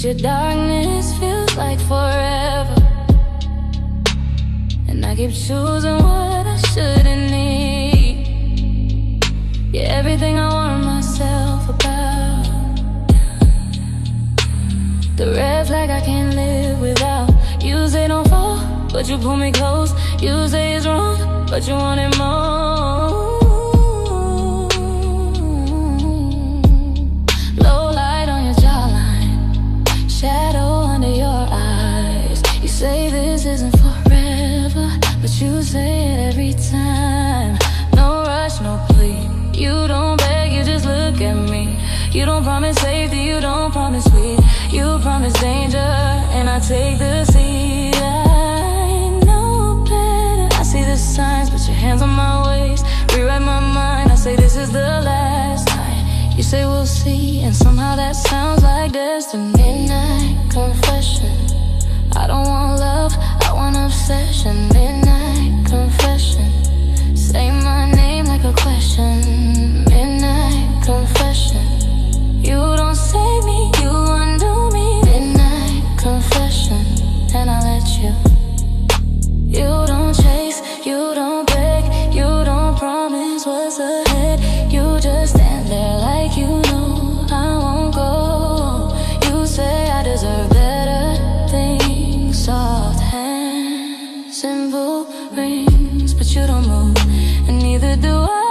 but your darkness feels like forever. And I keep choosing what I shouldn't need. You're everything I warn myself about. The red flag I can't live without. You say don't fall, but you pull me close. You say it's wrong, but you want it more. Low light on your jawline, shadow under your eyes. You say this isn't forever, but you say it every time. No rush, no plea. You don't beg, you just look at me. You don't promise safety, you don't promise sweet. You promise danger, and I take the seat. I know better, I see the signs, put your hands on my waist. Rewrite my mind, I say this is the last time. You say we'll see, and somehow that sounds like destiny. Midnight confession, I don't want love, I want obsession. Midnight confession, say my name like a question. Midnight confession, you don't save me, you undo me. Midnight confession, and I let you. You don't chase, you don't beg, you don't promise what's ahead. You just stand there like you know I won't go. You say I deserve better things. Soft hands, simple rings, but you don't move, and neither do I.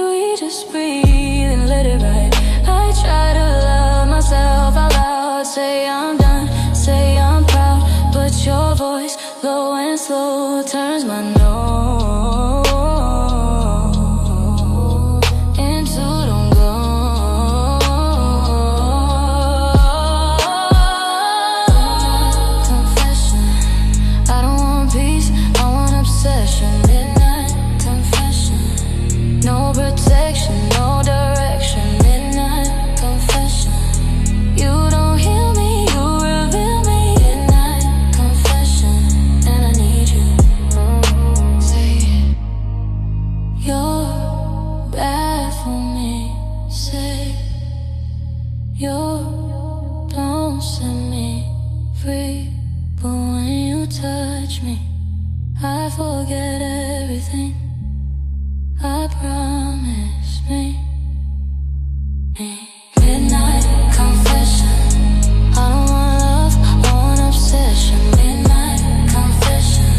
We just breathe and let it ride. I try to love myself out loud. Say I'm done, say I'm proud, but your voice, low and slow, turns my no into don't go. Confession, I don't want peace, I want obsession. Midnight confession, no protection, no direction. Midnight confession, you don't heal me, you reveal me. Midnight confession, and I need you. Say you're bad for me. Say you don't set me free, but when you touch me, I forget everything. I promise me. Midnight confession, I don't want love, I want obsession. Midnight confession,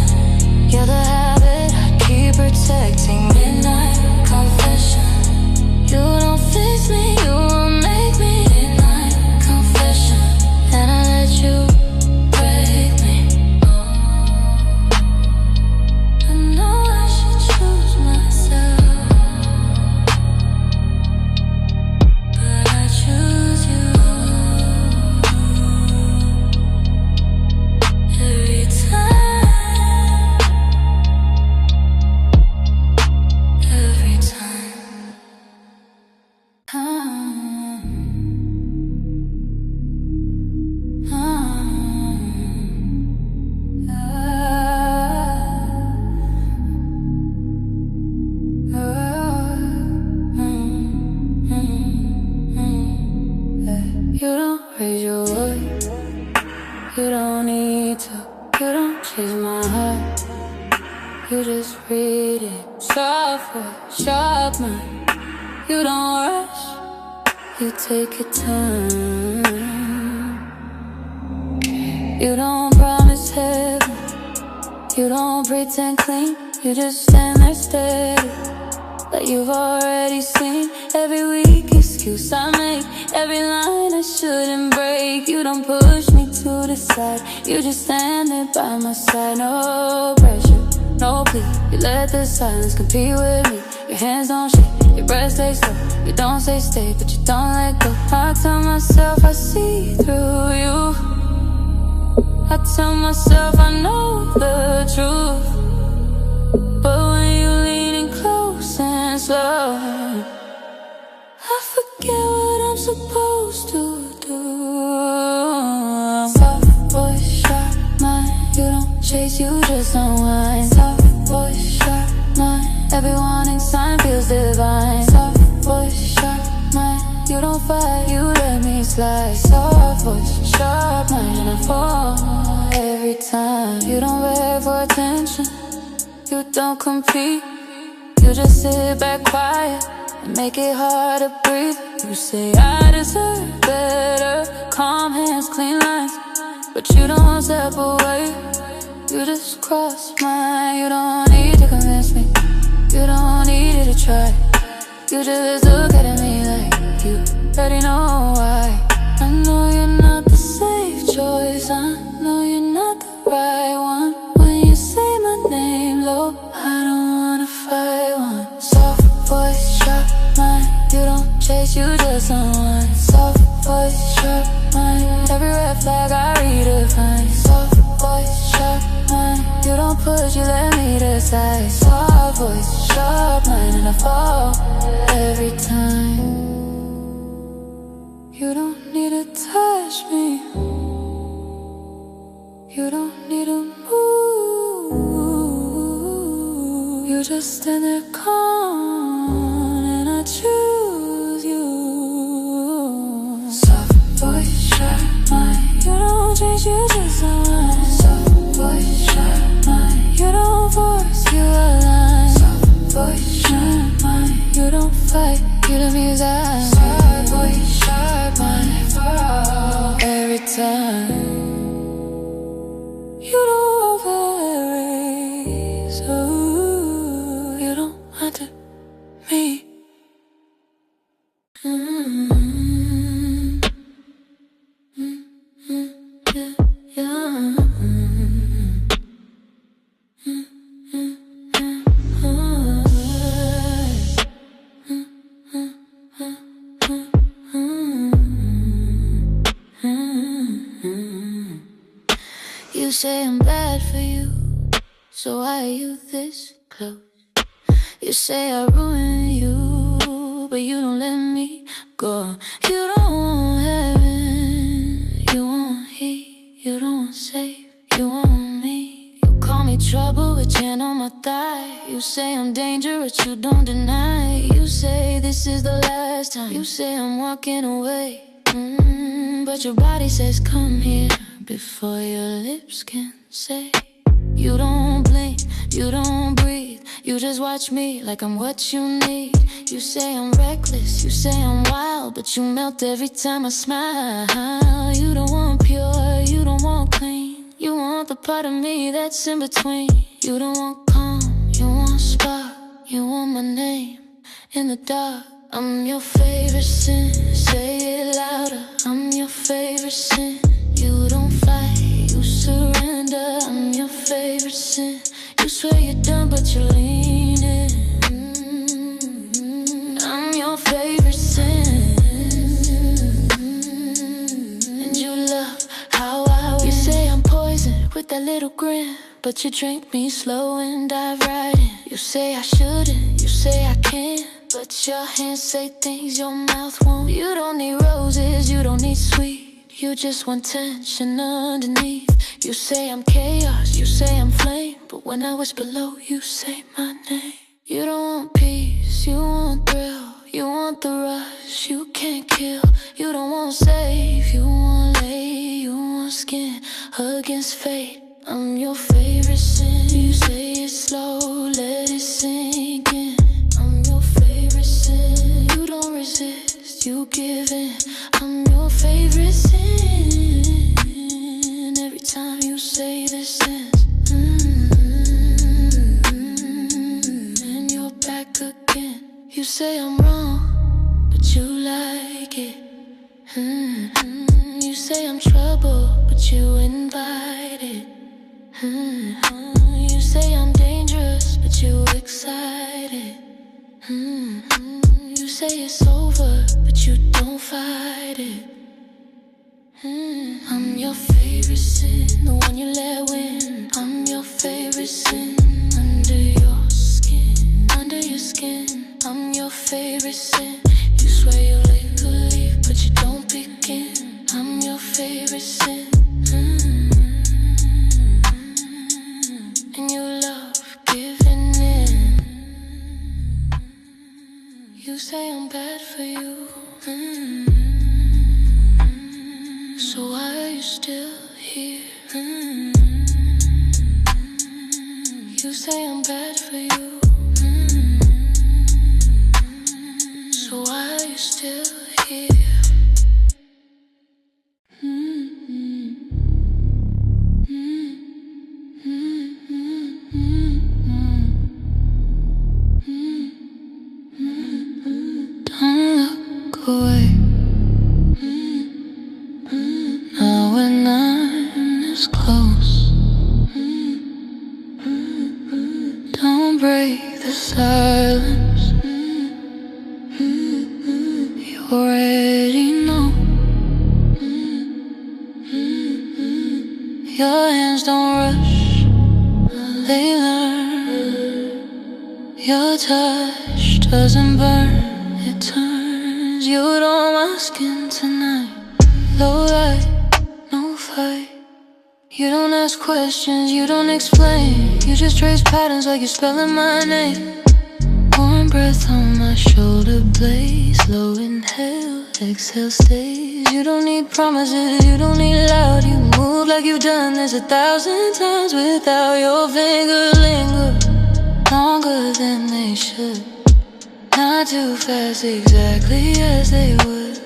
you're the habit I keep protecting. Midnight confession, you don't fix me, you won't make me. Midnight confession, and I let you break me. I know I should choose myself, but I choose you every time, every time. You don't raise your voice, you don't need to. You don't chase my heart, you just read it. Soft voice, sharp mind. You don't rush, you take your time. You don't promise heaven, you don't pretend clean. You just stand there steady, like you've already seen. Every weak excuse I make, every line I shouldn't break. You don't push me to the side, you just stand there by my side. No pressure, no plea, you let the silence compete with me. Your hands don't shake, your breath stays slow. You don't say stay, but you don't let go. I tell myself I see through you, I tell myself I know the truth, but when you lean in close and slow, I forget what I'm supposed to do. Soft voice, sharp mind. You don't chase, you just unwind. Soft voice, sharp mind. Every warning sign feels divine. Soft voice, sharp mind. You don't fight, you let me It's like soft voice, sharp mind, and I fall every time. You don't beg for attention, you don't compete. You just sit back quiet and make it hard to breathe. You say I deserve better, calm hands, clean lines, but you don't step away. You just cross mine. You don't need to convince me, you don't need it to try. You just look at me like you already know why. I know you're not the safe choice, I know you're not the right one. When you say my name low, I don't wanna fight one. Soft voice, sharp mind, you don't chase, you just unwind. Soft voice, sharp mind, every red flag I redefine. Soft voice, sharp mind, you don't push, you let me decide. Soft voice, sharp mind, and I fall every time. You don't need to touch me, you don't need to move. You just stand there calm, and I choose you. Soft voice, sharp mind, you don't change, you just unwind. Soft voice, sharp mind, you don't force, you align. Soft voice, sharp mind, you don't fight, you the music. Soft voice, sharp mind, fall every time. You don't vary, so you don't want to me. You say I'm bad for you, so why are you this close? You say I ruin you, but you don't let me go. You don't want heaven, you want heat. You don't want safe, you want me. You call me trouble with your hand on my thigh. You say I'm dangerous, you don't deny. You say this is the last time. You say I'm walking away, but your body says come here before your lips can say. You don't blink, you don't breathe, you just watch me like I'm what you need. You say I'm reckless, you say I'm wild, but you melt every time I smile. You don't want pure, you don't want clean, you want the part of me that's in between. You don't want calm, you want spark, you want my name in the dark. I'm your favorite sin, say it louder. I'm your favorite sin. You don't fight, you surrender. I'm your favorite sin. You swear you're done, but you're leaning. I'm your favorite sin. And you love how I win. You say I'm poison with that little grin, but you drink me slow and dive right in. You say I shouldn't, you say I can't, but your hands say things your mouth won't. You don't need roses, you don't need sweet, you just want tension underneath. You say I'm chaos, you say I'm flame, but when I whisper low, you say my name. You don't want peace, you want thrill, you want the rush, you can't kill. You don't want safe, you want lay, you want skin against fate. I'm your favorite sin. You say it slow, let it sink in. I'm your favorite sin. You don't resist, you give in. I'm your favorite sin. Every time you say this ends, and you're back again. You say I'm wrong, but you like it. You say I'm trouble, but you invite it. You say I'm dangerous, but you excited. You say it's over, but you don't fight it. I'm your favorite sin, the one you let win. I'm your favorite sin, under your skin, under your skin. I'm your favorite sin. You swear you leave, but you don't begin. I'm your favorite sin. And you love giving in. You say I'm bad for you. So why are you still here? You say I'm bad for you. So why are you still here? Don't look away. Now when I'm this close, don't break the silence. You already know. Your hands don't rush, they learn. Your touch doesn't burn, it turns you on my skin tonight. Low light, no fight. You don't ask questions, you don't explain. You just trace patterns like you're spelling my name. Warm breath on my shoulder blade. Slow inhale, exhale stays. You don't need promises, you don't need loud. You move like you've done this 1,000 times without your finger linger longer than they should. Not too fast, exactly as they would.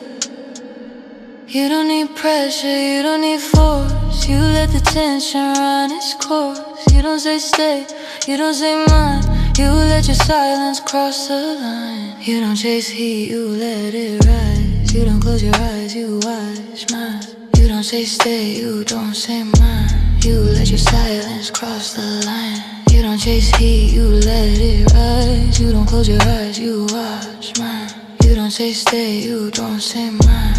You don't need pressure, you don't need force. You let the tension run its course. You don't say stay, you don't say mine. You let your silence cross the line. You don't chase heat, you let it rise. You don't close your eyes, you watch mine. You don't say stay, you don't say mine. You let your silence cross the line. You don't chase heat, you let it rise. You don't close your eyes, you watch mine. You don't say stay, you don't say mine.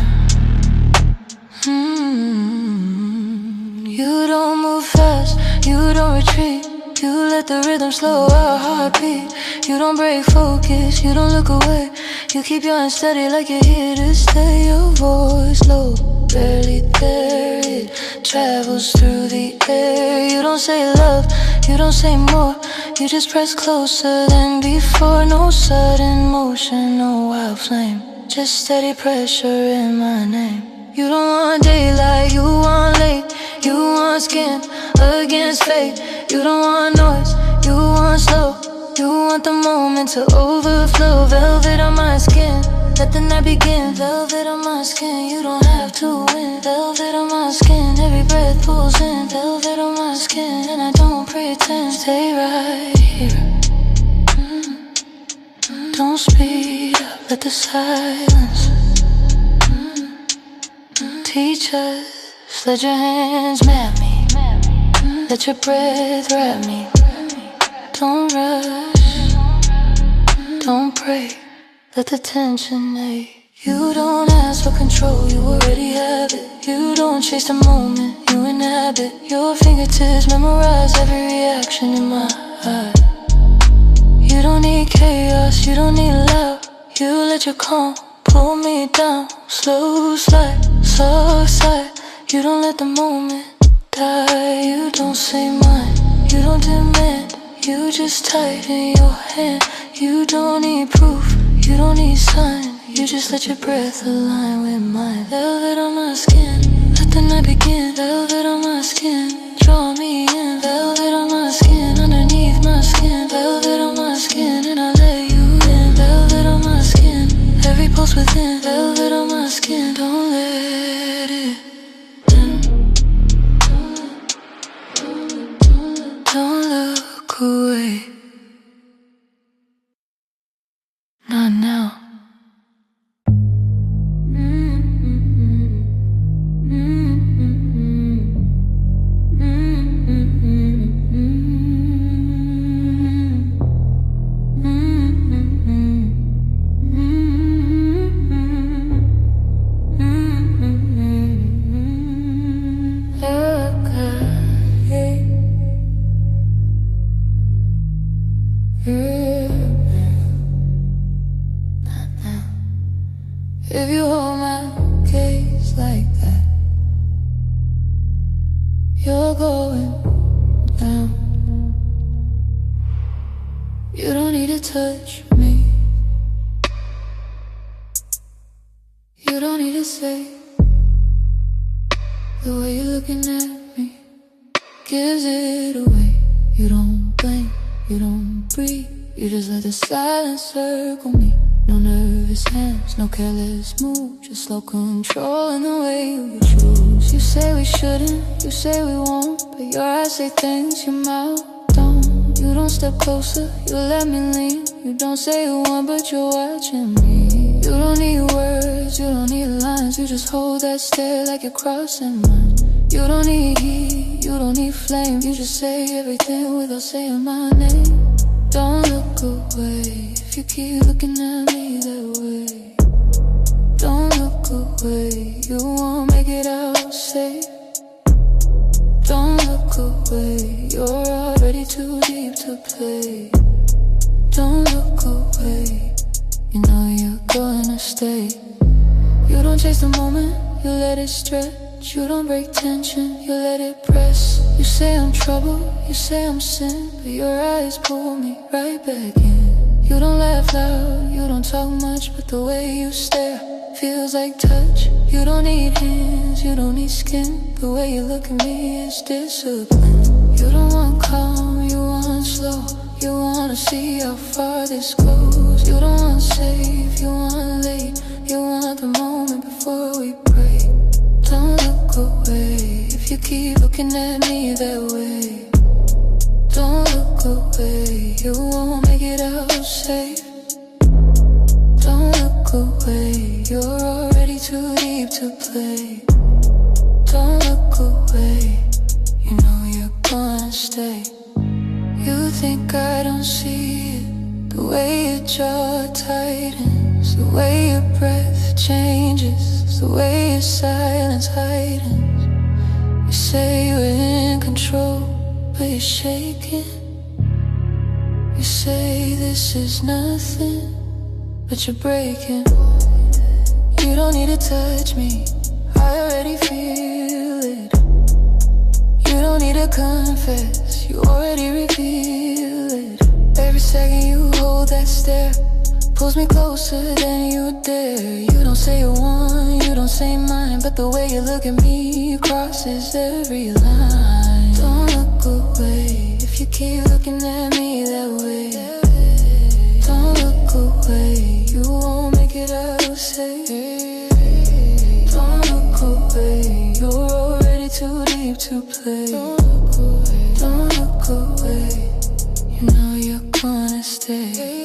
You don't move fast, you don't retreat. You let the rhythm slow our heartbeat. You don't break focus, you don't look away. You keep your hands steady like you're here to stay. Your voice low, barely there. It travels through the air. You don't say love, you don't say more. You just press closer than before. No sudden motion, no wild flame. Just steady pressure in my name. You don't want daylight, you want late. You want skin against fate. You don't want noise, you want slow. You want the moment to overflow. Velvet on my skin, let the night begin. Velvet on my skin, you don't have to win. Velvet on my skin, every breath pulls in. Velvet on my skin, and I don't pretend. Stay right here. Don't speed up, let the silence teach us. Let your hands map me. Let your breath wrap me. Don't rush, don't break. Let the tension ache. You don't ask for control, you already have it. You don't chase the moment, you inhabit. Your fingertips memorize every reaction in my eye. You don't need chaos, you don't need loud. You let your calm pull me down. Slow slide, soft side. You don't let the moment die. You don't say mine, you don't demand. You just tighten your hand. You don't need proof, you don't need sign. You just let your breath align with mine. Velvet on my skin, let the night begin. Velvet on my skin, draw me in. Velvet on my skin, underneath my skin. Velvet on my skin, and I let you in. Velvet on my skin, every pulse within. Velvet on my skin, don't let it in. Don't look away. Not now. If you hold my case like that, you're going down. You don't need to touch me. You don't need to say The way you're looking at me gives it away. You don't blink, you don't breathe. You just let the silence circle me. No nervous hands, no careless move. Just slow control in the way you choose. You say we shouldn't, you say we won't, but your eyes say things your mouth don't. You don't step closer, you let me lean. You don't say you want, but you're watching me. You don't need words, you don't need lines. You just hold that stare like you're crossing mine. You don't need heat, you don't need flame. You just say everything without saying my name. Don't look away if you keep looking at me that way. Don't look away, you won't make it out safe. Don't look away, you're already too deep to play. Don't look away, you know you're gonna stay. You don't chase the moment, you let it stretch. You don't break tension, you let it press. You say I'm trouble, you say I'm sin, but your eyes pull me right back in. You don't laugh loud, you don't talk much, but the way you stare feels like touch. You don't need hands, you don't need skin. The way you look at me is discipline. You don't want calm, you want slow. You wanna see how far this goes. You don't want safe, you want late. You want the moment before we break. Don't look away if you keep looking at me that way. Don't look away, you won't make it out safe. Don't look away, you're already too deep to play. Don't look away, you know you're gonna stay. You think I don't see it, the way your jaw tightens, the way your breath changes, the way your silence heightens. You say you're in control, but you're shaking. You say this is nothing, but you're breaking. You don't need to touch me, I already feel it. You don't need to confess, you already reveal it. Every second you hold that stare pulls me closer than you dare. You don't say you want, you don't say mine, but the way you look at me crosses every line. Don't look away if you keep looking at me that way. Don't look away, you won't make it out safe. Don't look away, you're already too deep to play. Don't look away, you know you're gonna stay.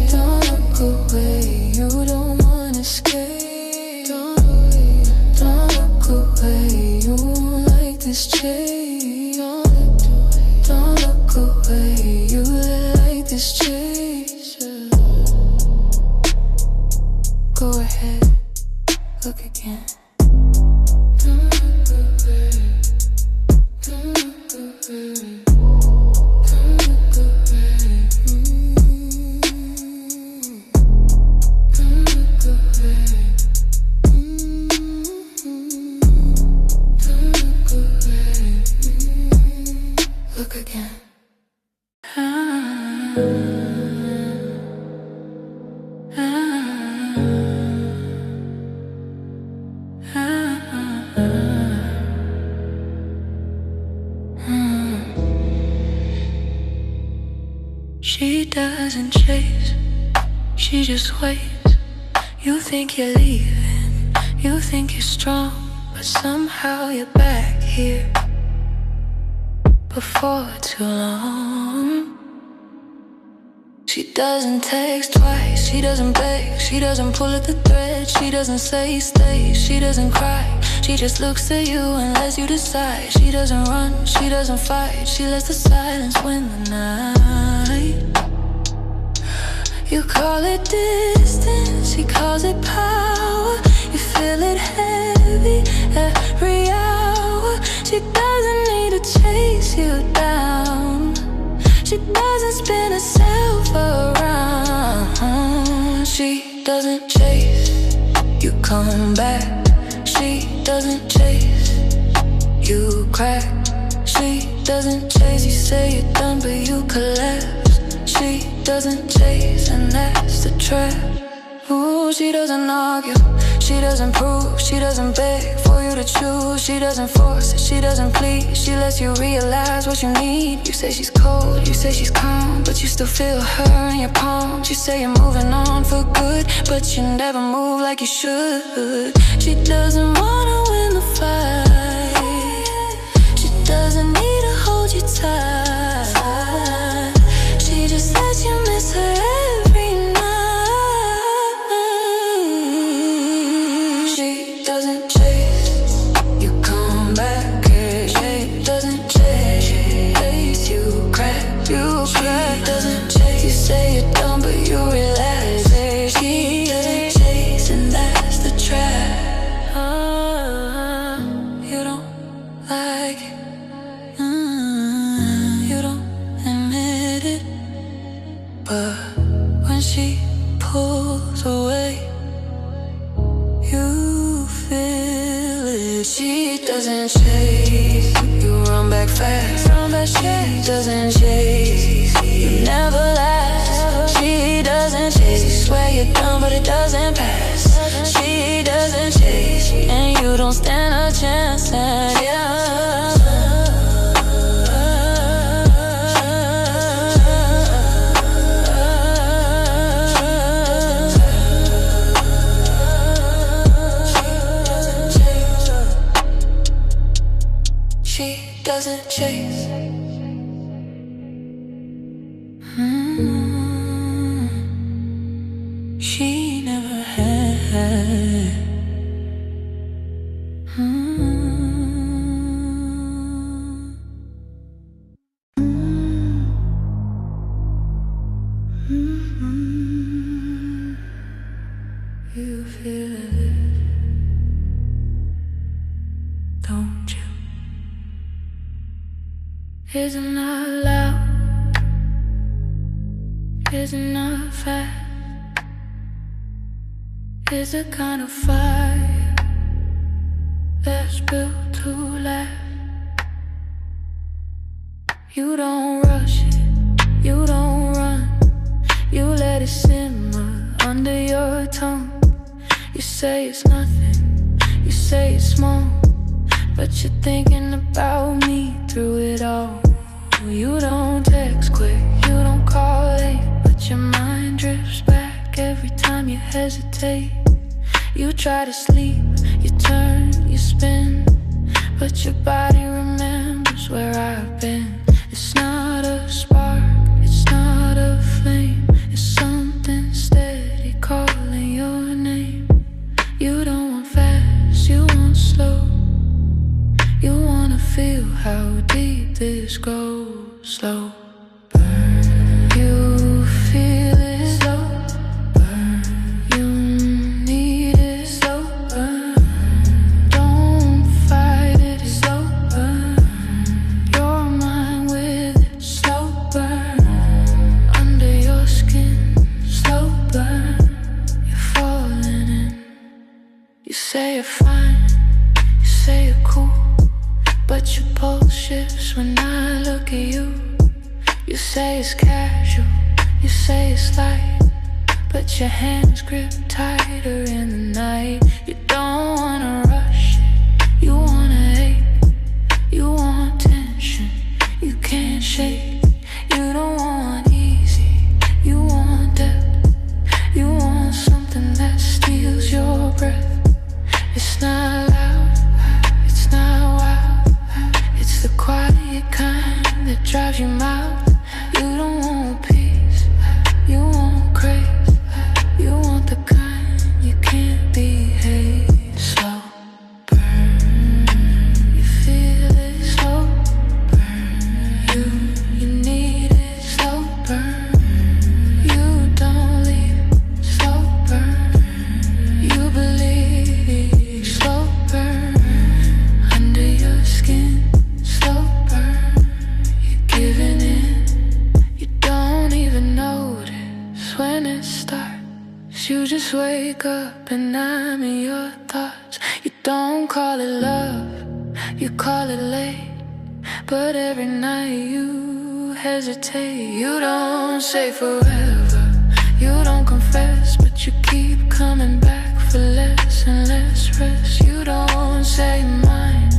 Don't look away, you don't wanna escape. Don't look away, you won't like this chase. Don't look away, you like this chase. Go ahead, look again. Don't look away, don't look away. Look again. She doesn't chase, she just waits. You think you're leaving, you think you're strong, but somehow you're back here before too long. She doesn't text twice, she doesn't beg, she doesn't pull at the thread, she doesn't say stay, she doesn't cry. She just looks at you and lets you decide. She doesn't run, she doesn't fight, she lets the silence win the night. You call it distance, he calls it power. You feel it heavy every hour. She doesn't need to chase you down, she doesn't spin herself around. She doesn't chase, you come back. She doesn't chase, you crack. She doesn't chase, you say you're done but you collapse. She doesn't chase and that's the trap. Ooh, she doesn't argue, She doesn't prove, she doesn't beg for you to choose. She doesn't force it, she doesn't plead. She lets you realize what you need. You say she's cold, you say she's calm, but you still feel her in your palms. You say you're moving on for good, but you never move like you should. She doesn't wanna win the fight. She doesn't need to hold you tight. She just lets you miss her every night. She doesn't chase, you come back. She doesn't chase, you crack. She doesn't chase, you say you're done but you realize it. She doesn't chase, and that's the trap. You don't like it, you don't admit it, but when she pulls away, you feel it. She doesn't chase, you run back fast. She doesn't chase, you never last. She doesn't chase, you swear you're done but it doesn't pass. She doesn't chase, and you don't stand a chance. And she doesn't chase. She never had. You feel it, don't you? Isn't not loud, isn't not fast. It's the kind of fire that's built to last. You don't rush it, you don't run. You let it simmer under your tongue. You say it's nothing, you say it's small, but you're thinking about me through it all. You don't text quick, you don't call late, but your mind drifts back every time you hesitate. You try to sleep, you turn, you spin, but your body remembers where I've been. It's not a spark, it's not a flame, it's something steady calling your name. You don't want fast, you want slow. You wanna feel how deep this goes. Slow burn, you feel it. Slow burn, you need it. Slow burn, don't fight it. Slow burn, your mind with it. Slow burn, under your skin. Slow burn, you're falling in. You say you're fine, you say you're cool, but your pulse shifts when I look at you. You say it's casual, you say it's light, but your hands grip tighter in the night. You don't wanna rush it, you wanna hate, you want tension, you can't shake. You don't want easy, you want depth, you want something that steals your breath. It's not loud, it's not wild, it's the quiet kind that drives you mild. You don't want peace, you want craze, you want the kind you can't behave. Slow burn, you feel it. Slow burn, you need it. Slow burn, you don't leave. Slow burn, you believe. Slow burn, under your skin. Slow burn, you're giving in. You don't even notice when it starts. You just wake up and I'm in your thoughts. You don't call it love, you call it late, but every night you hesitate. You don't say forever, you don't confess, but you keep coming back for less. focus and let's rest. You don't say mine,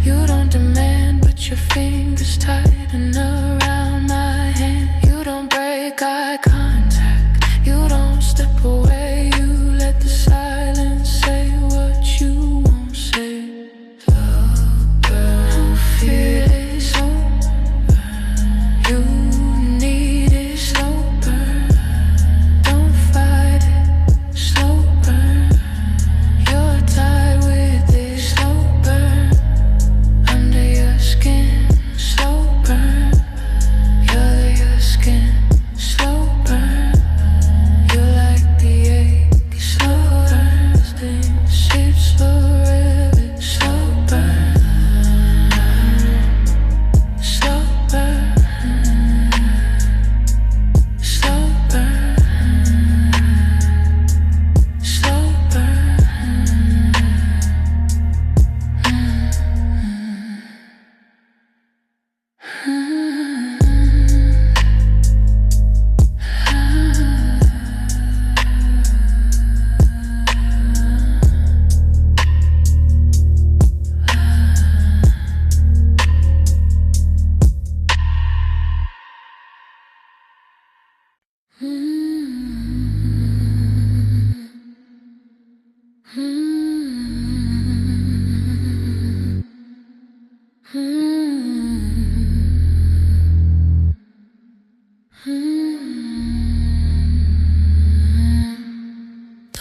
you don't demand, but your fingers tighten around my hand. You don't break eye contact, you don't step away. You let the silence say what you won't say. Don't feel it so bad. You need it so bad. Don't fight it, slow burn. You're tied with this slow burn. Under your skin, slow burn. You're your skin, slow burn. You're like the ache, slow burn. Ships forever, slow burn. Slow burn. Slow burn. Slow burn.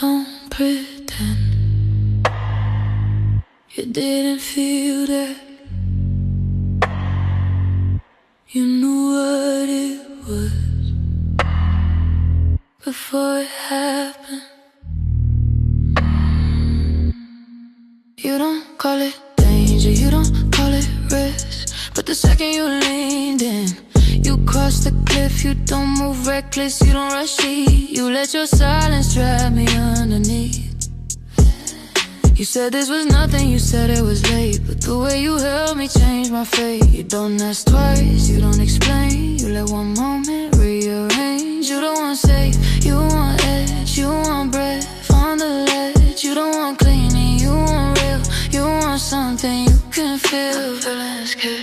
Don't pretend you didn't feel that. You knew what it was before it happened. You don't call it danger, you don't call it risk, but the second you leaned in, you crossed the cliff. You don't move reckless, you don't rush it. You let your silence drag me underneath. You said this was nothing, you said it was late, but the way you held me changed my fate. You don't ask twice, you don't explain. You let one moment rearrange. You don't want safe, you want edge. You want breath on the ledge. You don't want cleaning, you want real. You want something you can feel. The villain's kid,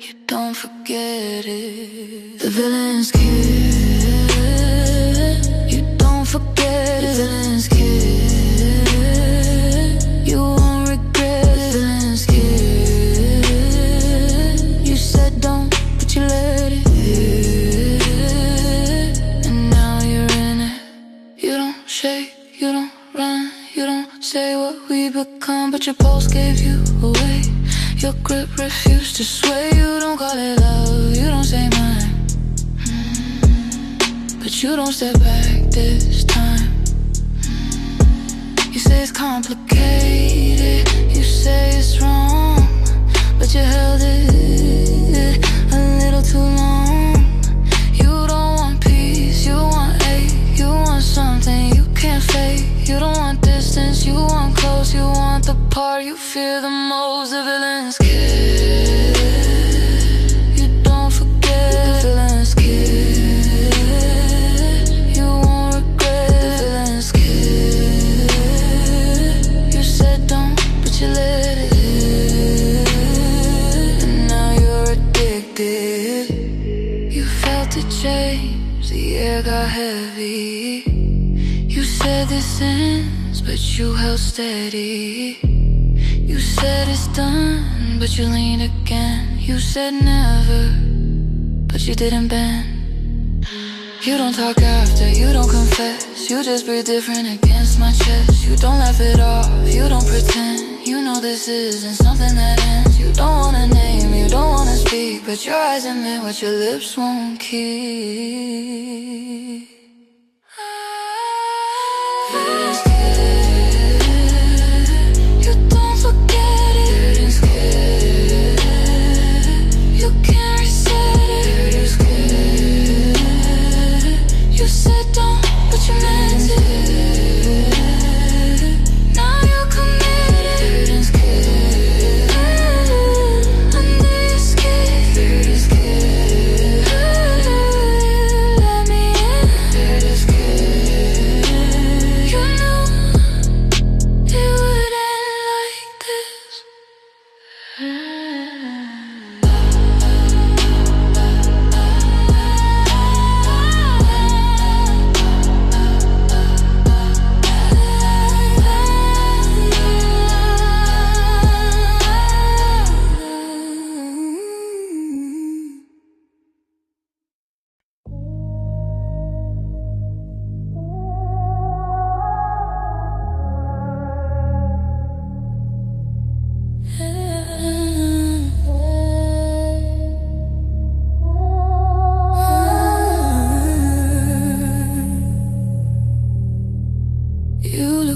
you don't forget it. The villain's kid, you don't forget it. The villain's kid, you won't regret it. The villain's kid, you said don't, but you let it. And now you're in it. You don't shake, you don't run, you don't say what we become, but your pulse gave you away. Your grip refused to sway. You don't call it love, you don't say mine, but you don't step back this time. You say it's complicated, you say it's wrong, but you held it a little too long. You don't want peace, you want hate. You want something you can't fake. You don't want distance, you want close. You want the part you fear the most. The villain's kid, you don't forget. The villain's kid, you won't regret. The villain's kid, you said don't, but you let it. And now you're addicted. You felt it change, the air got heavy. You said this ends, but you held steady. You said it's done, but you leaned again. You said never, but you didn't bend. You don't talk after, you don't confess. You just breathe different against my chest. You don't laugh it off, you don't pretend. You know this isn't something that ends. You don't wanna name, you don't wanna speak, but your eyes admit what your lips won't keep. Villain's kid, you don't forget it. Villain's kid, you can't reset it. Villain's kid, you said don't, but you meant it. Now you're committed. Villain's kid, under your skin. Villain's kid, let me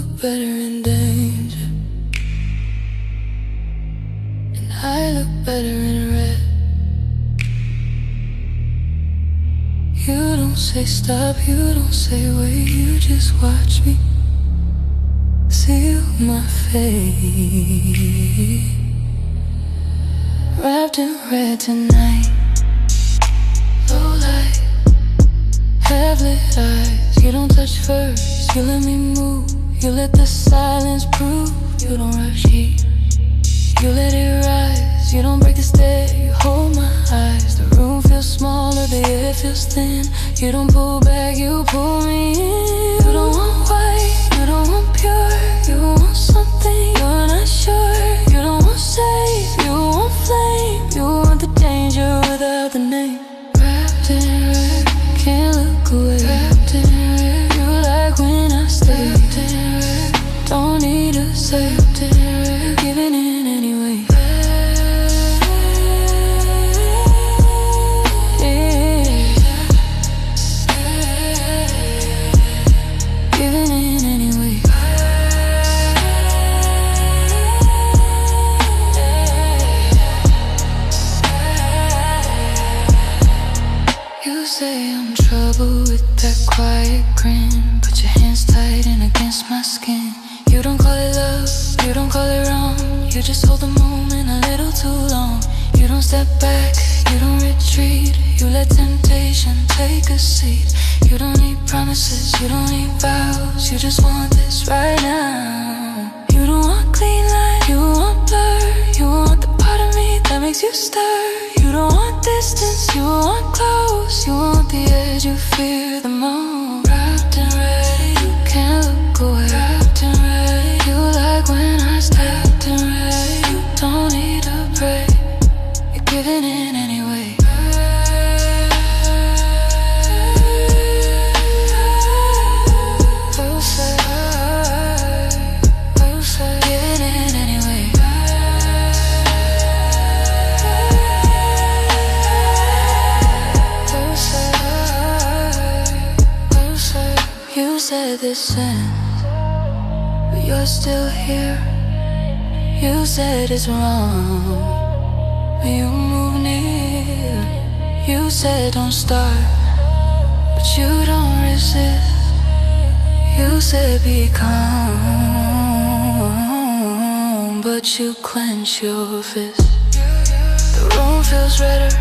look better in danger, and I look better in red. You don't say stop, you don't say wait, you just watch me seal my fate. Wrapped in red tonight, low light, have lit eyes. You don't touch first, you let me move. You let the silence prove. You don't rush heat, you let it rise. You don't break the stare, you hold my eyes. The room feels smaller, the air feels thin. You don't pull back, you pull me in. You don't want white, you don't want pure. You want something, you're not sure. You don't want safe, you want flame. You want the danger without the name. Wrapped in red, can't look away. Wrapped in red, you like when I stay. Wrapped in red, don't need to say. Wrapped in red, giving in anyway. Giving in anyway. You say I'm trouble with that quiet grin. Put your hands tight in against my skin. You don't call it love, you don't call it wrong. You just hold the moment a little too long. You don't step back, you don't retreat. You let temptation take a seat. You don't need promises, you don't need vows. You just want this right now. You don't want clean line, you want blur. You want the part of me that makes you stir. You don't want distance, you want close. You want the edge you fear the most. Wrapped in red, you can't look away. Wrapped in red, you like when I stepped in red. You don't need to pray, you're giving in anyway. You said this ends, but you're still here. You said it's wrong, but you move near. You said don't start, but you don't resist. You said be calm, but you clench your fist. The room feels redder,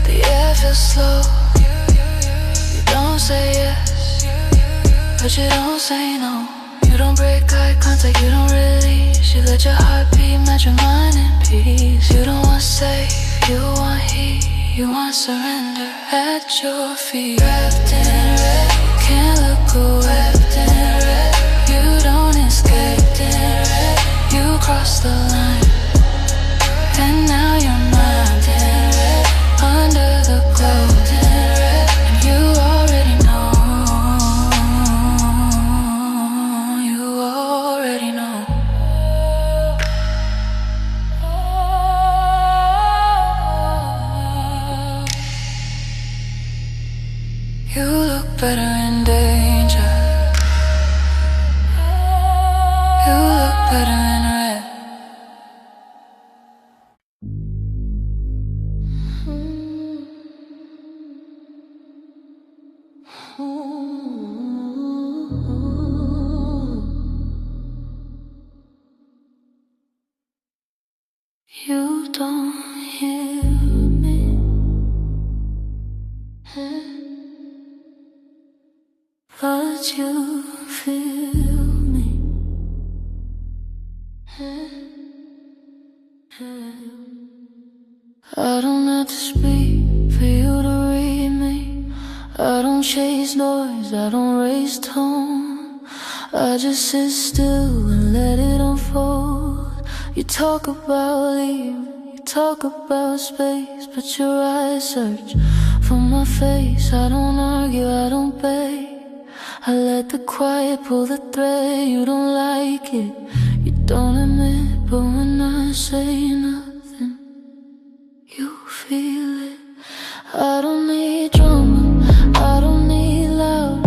the air feels slow. You don't say yes, but you don't say no. You don't break eye contact, you don't release. You let your heartbeat match your mind in peace. You don't want safe, you want heat. You want surrender at your feet. Wrapped in red, can't look away. Wrapped in red, you don't escape. Wrapped in red, you cross the line, and now you're mine. Wrapped in red, under the glow. Wrapped in red, and you already know. You look better in danger. You look better in red. You don't hear me, but you feel me. I don't have to speak for you to read me. I don't chase noise, I don't raise tone. I just sit still and let it unfold. You talk about leaving, you talk about space, but your eyes search for my face. I don't argue, I don't beg. I let the quiet pull the thread. You don't like it, you don't admit, but when I say nothing, you feel it. I don't need drama, I don't need loud.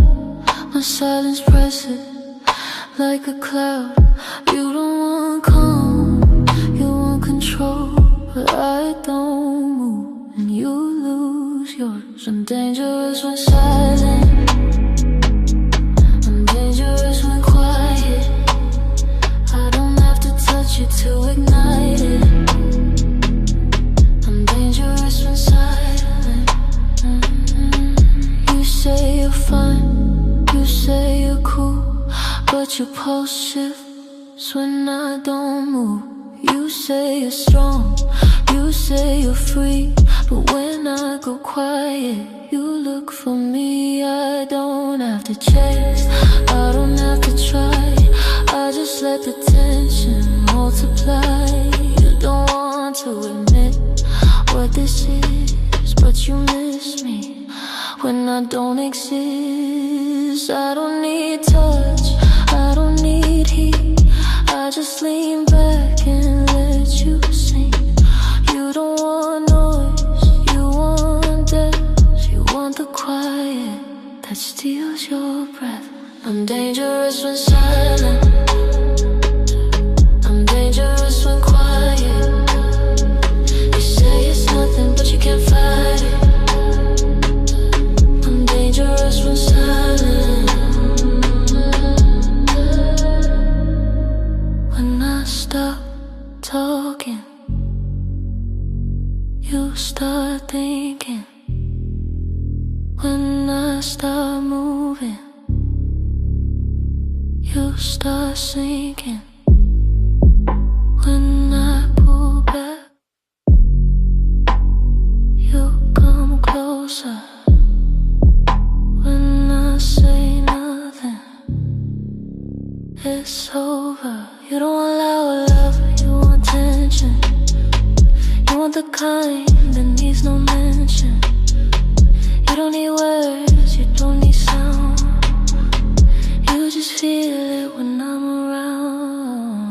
My silence presses, like a cloud. You don't want calm, you want control, but I don't move and you lose yours. I'm dangerous when silent, I'm dangerous when quiet. I don't have to touch you to ignite it. I'm dangerous when silent. You say you're fine, you say you're cool, but your pulse shifts when I don't move. You say you're strong, you say you're free, but when I go quiet, you look for me. I don't have to chase, I don't have to try, I just let the tension multiply. You don't want to admit what this is, but you miss me when I don't exist. I don't need touch, I don't need heat, I just lean back and let you sing. You don't want noise, you want depth, you want the quiet that steals your breath. I'm dangerous when silent, I'm dangerous when quiet. You say it's nothing but you can't fight it. I'm dangerous when silent. When I stop talking, you start thinking. When I start moving, you start sinking. When I pull back, you come closer. When I say nothing, it's over. You don't allow love, you want tension. You want the kind that needs no mention. You don't need words, you don't need sound. You just feel it when I'm around.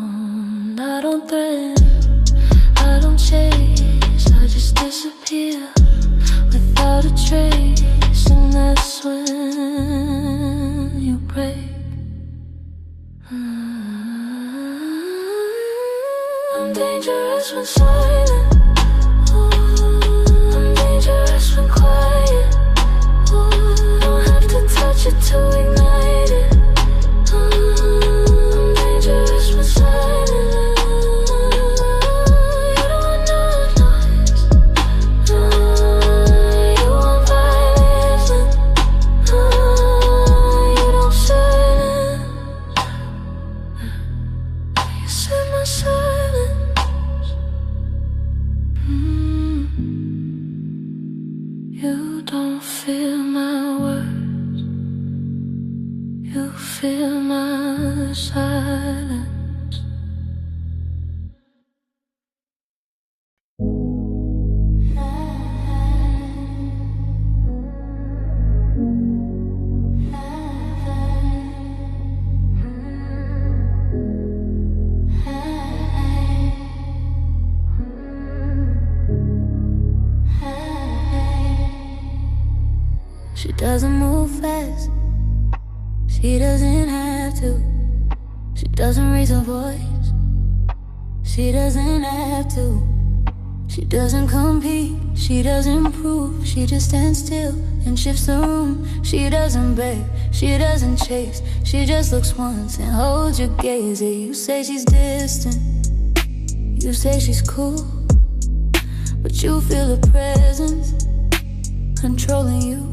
I don't threaten, I don't chase, I just disappear without a trace. And that's when you break. I'm dangerous when silent, I'm dangerous when quiet. Don't have to touch it to ignite it. I'm dangerous when silent. You don't want noise, you want violence. You don't silence, you set my silence. You don't feel my words, you feel my silence. She doesn't move fast, she doesn't have to. She doesn't raise her voice, she doesn't have to. She doesn't compete, she doesn't prove. She just stands still and shifts the room. She doesn't beg, she doesn't chase. She just looks once and holds your gaze. You say she's distant, you say she's cool, but you feel her presence controlling you.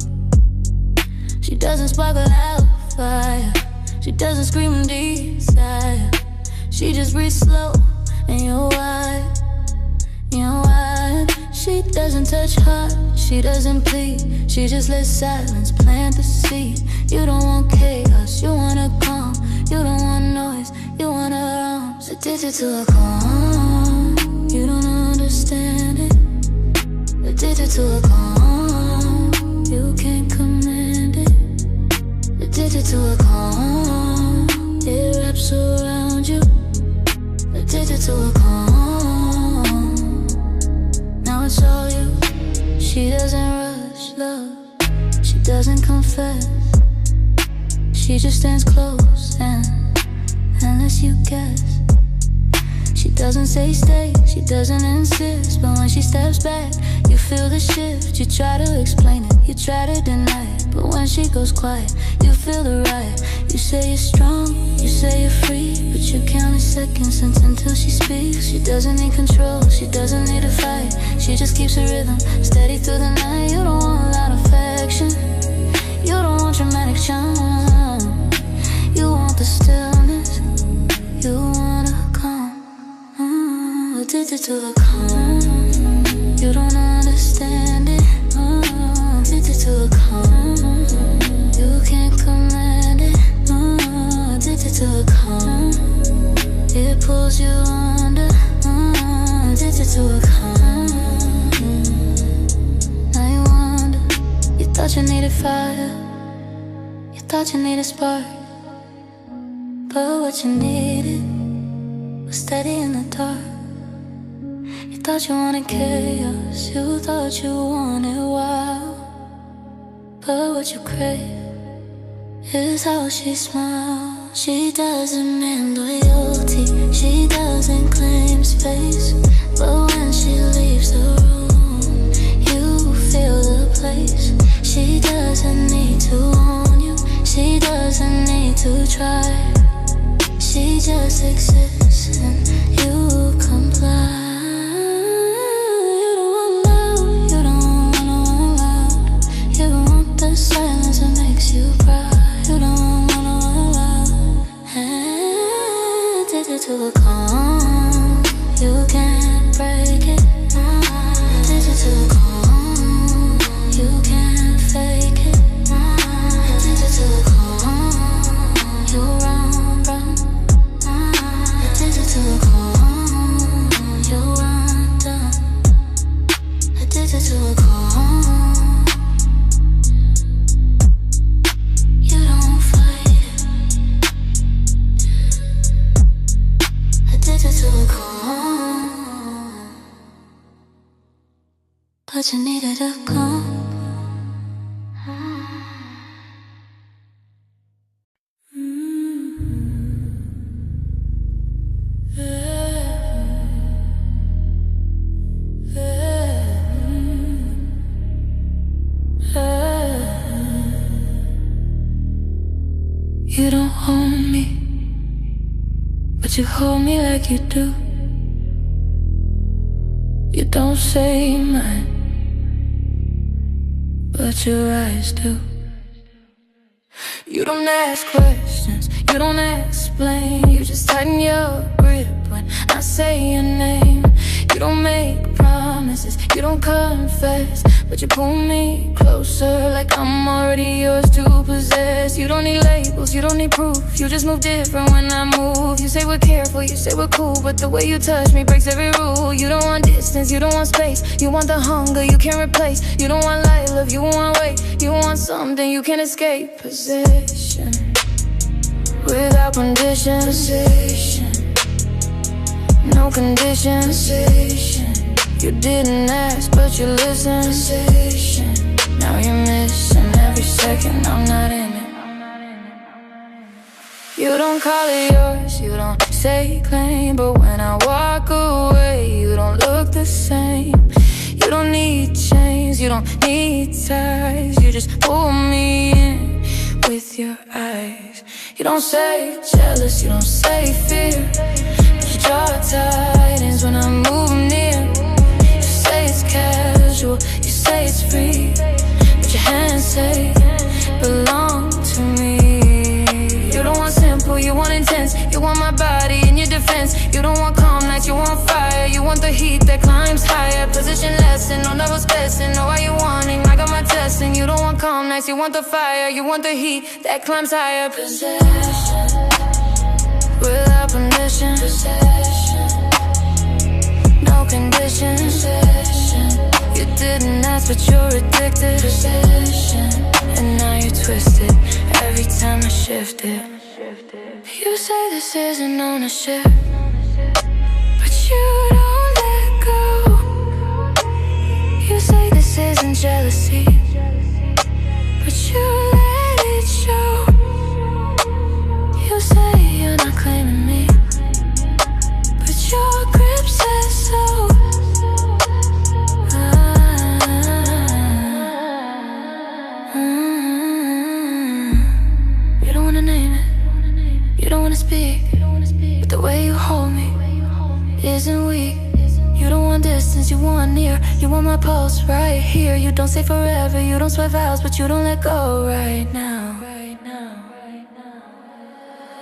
She doesn't sparkle out fire, she doesn't scream desire. She just breathes slow and you're wide, you're wide. She doesn't touch hard, she doesn't plead. She just lets silence plant the seed. You don't want chaos, you want a calm. You don't want noise, you want her arms. Addicted to a calm, you don't understand it. Addicted to a calm, you can't command it. Addicted to a calm, it wraps around you. Addicted to a calm, now it's all you. She doesn't rush love, she doesn't confess. She just stands close and you guess. She doesn't say stay, she doesn't insist, but when she steps back, you feel the shift. You try to explain it, you try to deny it, but when she goes quiet, you feel the riot. You say you're strong, you say you're free, but you count in seconds until she speaks. She doesn't need control, she doesn't need a fight, she just keeps her rhythm steady through the night. You don't want a lot of affection, you don't want dramatic charm, you want the stillness, you wanna calm, addicted to the calm. You don't understand it, addicted to the calm. You can't command it, addicted to the calm. It pulls you under, addicted to the calm. Now you wonder, you thought you needed fire, you thought you needed spark, but what you needed was steady in the dark. You thought you wanted chaos, you thought you wanted wild, but what you crave is how she smiles. She doesn't mean loyalty, she doesn't claim space, but when she leaves the room, you feel the place. She doesn't need to own you, she doesn't need to try, she just exists and you comply. Silence that makes you cry. You don't wanna allow. Addicted to the calm, you can't break it. Addicted to the calm, you can't fake it. Addicted to the calm, you run. Addicted to the calm, you run down. Addicted to the calm. But you needed a calm. You don't hold me, but you hold me like you do. You don't say mine, but your eyes do. You don't ask questions, you don't explain, you just tighten your grip when I say your name. You don't make promises, you don't confess, but you pull me closer like I'm already yours to possess. You don't need labels, you don't need proof, you just move different when I move. You say we're careful, you say we're cool, but the way you touch me breaks every rule. You don't want distance, you don't want space, you want the hunger you can't replace. You don't want light, love, you want weight, you want something you can't escape. Possession without condition. Possession, no conditions. Possession, you didn't ask but you listened. Possession, now you're missing every second I'm not in it. You don't call it yours, you don't say claim, but when I walk away you don't look the same. You don't need chains, you don't need ties, you just pull me in with your eyes. You don't say jealous, you don't say fear, but your jaw tightens when I move near. You say it's casual, you say it's free, but your hands say belong to me. You don't want simple, you want intense, you want my body in your defense. You don't want calm nights, you want fire, you want the heat that climbs higher. Position lesson, no nervous guessing, know why you wanting, I got my testing. You don't want calm nights, you want the fire, you want the heat that climbs higher. Possession without permission. Possession, no conditions. Possession, you didn't ask but you're addicted. Possession, and now you're twisted every time I shift it. You say this isn't ownership, but you don't let go. You say this isn't jealousy, but you let it show. You say you're not claiming me, You don't wanna speak, but the way you hold me isn't weak. You don't want distance, you want near. You want my pulse right here. You don't say forever, you don't swear vows, but you don't let go right now.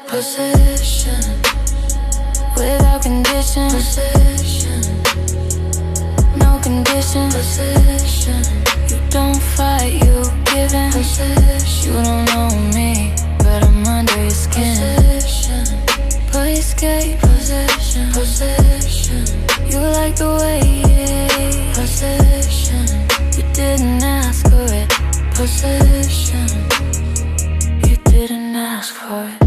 Possession, without condition. Possession, no condition. Possession, you don't fight, you give in. Possession, you don't know me, but I'm under your skin. Possession, but you escape. Possession, possession, you like the way it. Possession, you didn't ask for it. Possession, you didn't ask for it.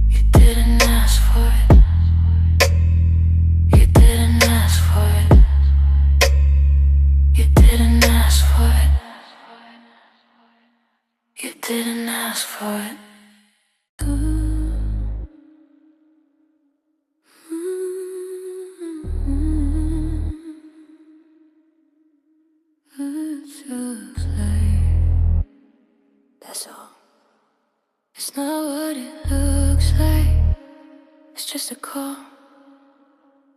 You didn't ask for it. You didn't ask for it. You didn't ask for it. You didn't ask for it. That's all. It's not what it looks like. It's just a call.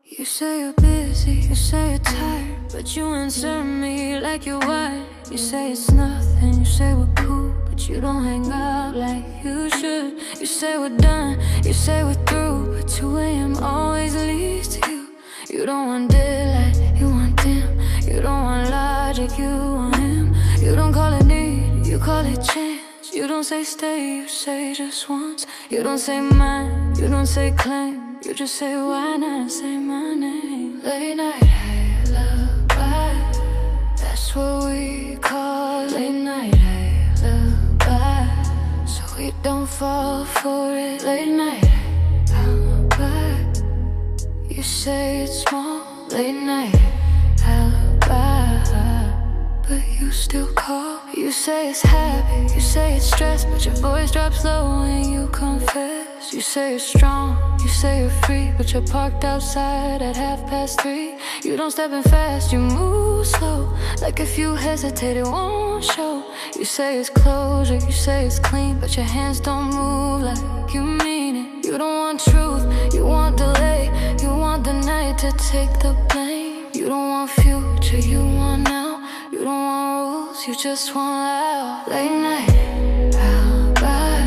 You say you're busy, you say you're tired, but you answer me like you're wired. You say it's nothing, you say we're cool, but you don't hang out like you should. You say we're done, you say we're through, but 2 a.m. always leads to you. You don't want daylight, you want dim. You don't want logic, you want him. You don't call it need, you call it chance. You don't say stay, you say just once. You don't say mine, you don't say claim. You just say why not say my name. Late night alibi, that's what we call late night alibi. So we don't fall for it. Late night alibi, you say it's small. Late night alibi, but you still call. You say it's happy, you say it's stress, but your voice drops low when you confess. You say you're strong, you say you're free, but you're parked outside at 3:30. You don't step in fast, you move slow, like if you hesitate it won't show. You say it's closure, you say it's clean, but your hands don't move like you mean it. You don't want truth, you want delay. You want the night to take the blame. You don't want future, you want now. You don't want rules, you just want loud. Late night alibi,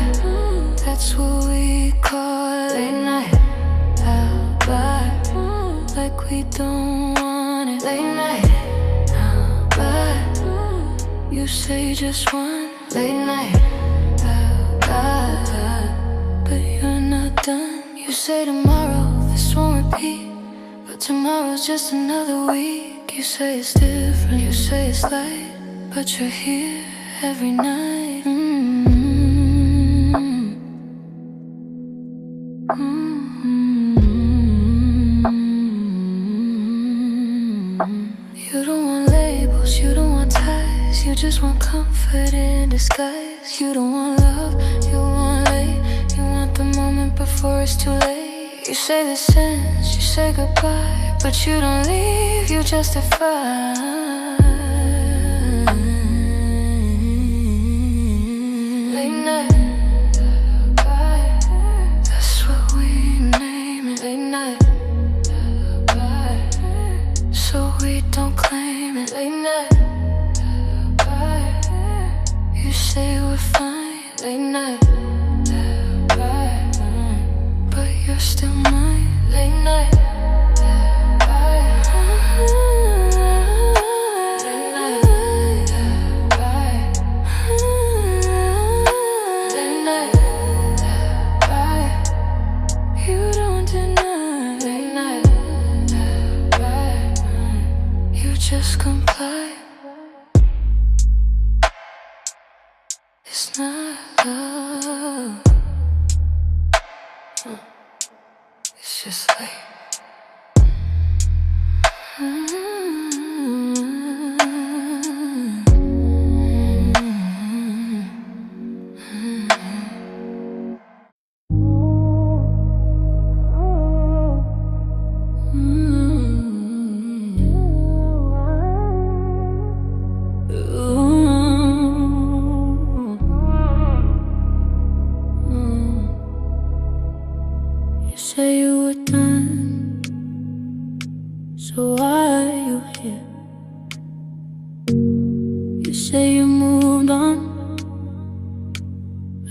that's what we call late night alibi. Like we don't want it. Late night alibi, you say just one. Late night alibi, but you're not done. You say tomorrow this won't repeat, but tomorrow's just another week. You say it's different, you say it's light, but you're here every night. You don't want labels, you don't want ties, you just want comfort in disguise. You don't want love, you want late, you want the moment before it's too late. You say the sentence, you say goodbye, but you don't leave, you justify. Late night alibi, that's what we name it. Late night alibi, so we don't claim it. Late night alibi, you say we're fine. Late night alibi, but you're still mine. Late night alibi, late night alibi, late night alibi, you don't deny. Late night alibi, you just comply. It's not love, it's just like ooh. say you were done, so why are you here? You say you moved on,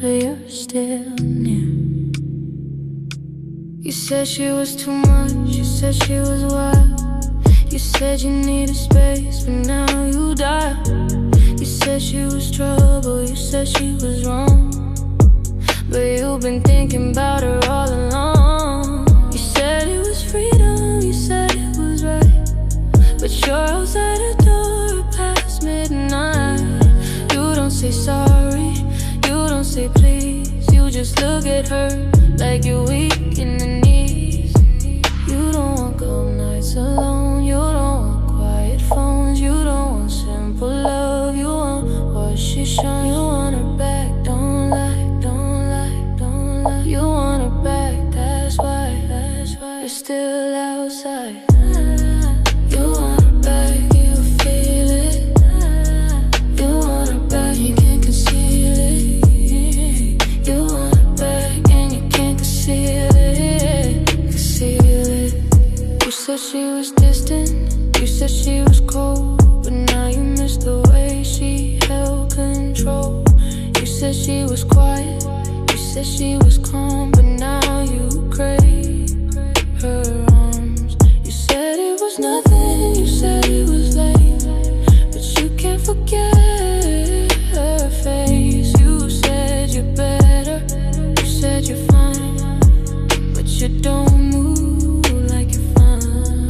but you're still near. You said she was too much, you said she was wild. You said you needed space, but now you die. You said she was trouble, you said she was wrong, but you've been thinking about her all along. You said it was freedom, you said it was right, but you're outside the door past midnight. You don't say sorry, you don't say please, you just look at her like you're weak in the knees. You don't want cold nights alone, you don't want quiet phones, you don't want simple love, you want what she's showing. You want her back, don't lie, don't lie, don't lie. You want her back, that's why you're still outside. You want her back, you feel it. You want her back, you can't conceal it. You want her back and you can't conceal it, conceal it. You said she was distant, you said she was cold, but now you miss the way she held control. You said she was quiet, you said she was calm, but now you crave her arms. You said it was nothing, you said it was late, but you can't forget her face. You said you're better, you said you're fine, but you don't move like you're fine.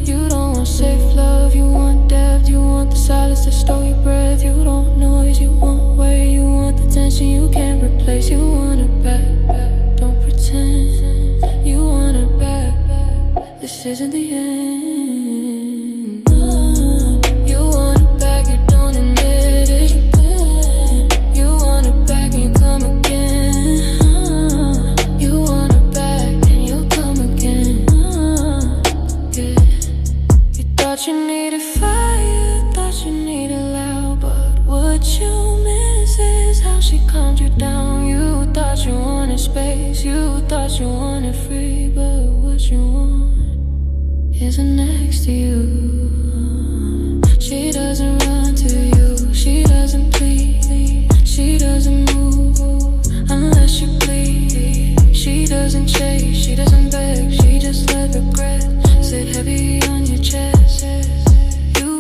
You don't want safe love, you want depth, you want the silence to stole your breath. You don't noise, you want weight, you want the tension you can't replace. You want it back, don't pretend. You want it back, this isn't the end. You want it back, you don't admit it. You want it back and you come again. You want it back and you'll come again. Yeah. You thought you needed fire, thought you needed loud, but what you miss is how she calmed you down. You thought you wanted space, you thought you wanted free, but what you want isn't next to you. She doesn't run to you, she doesn't plead, she doesn't move unless you plead. She doesn't chase, she doesn't beg, she just let regret sit heavy on your chest. You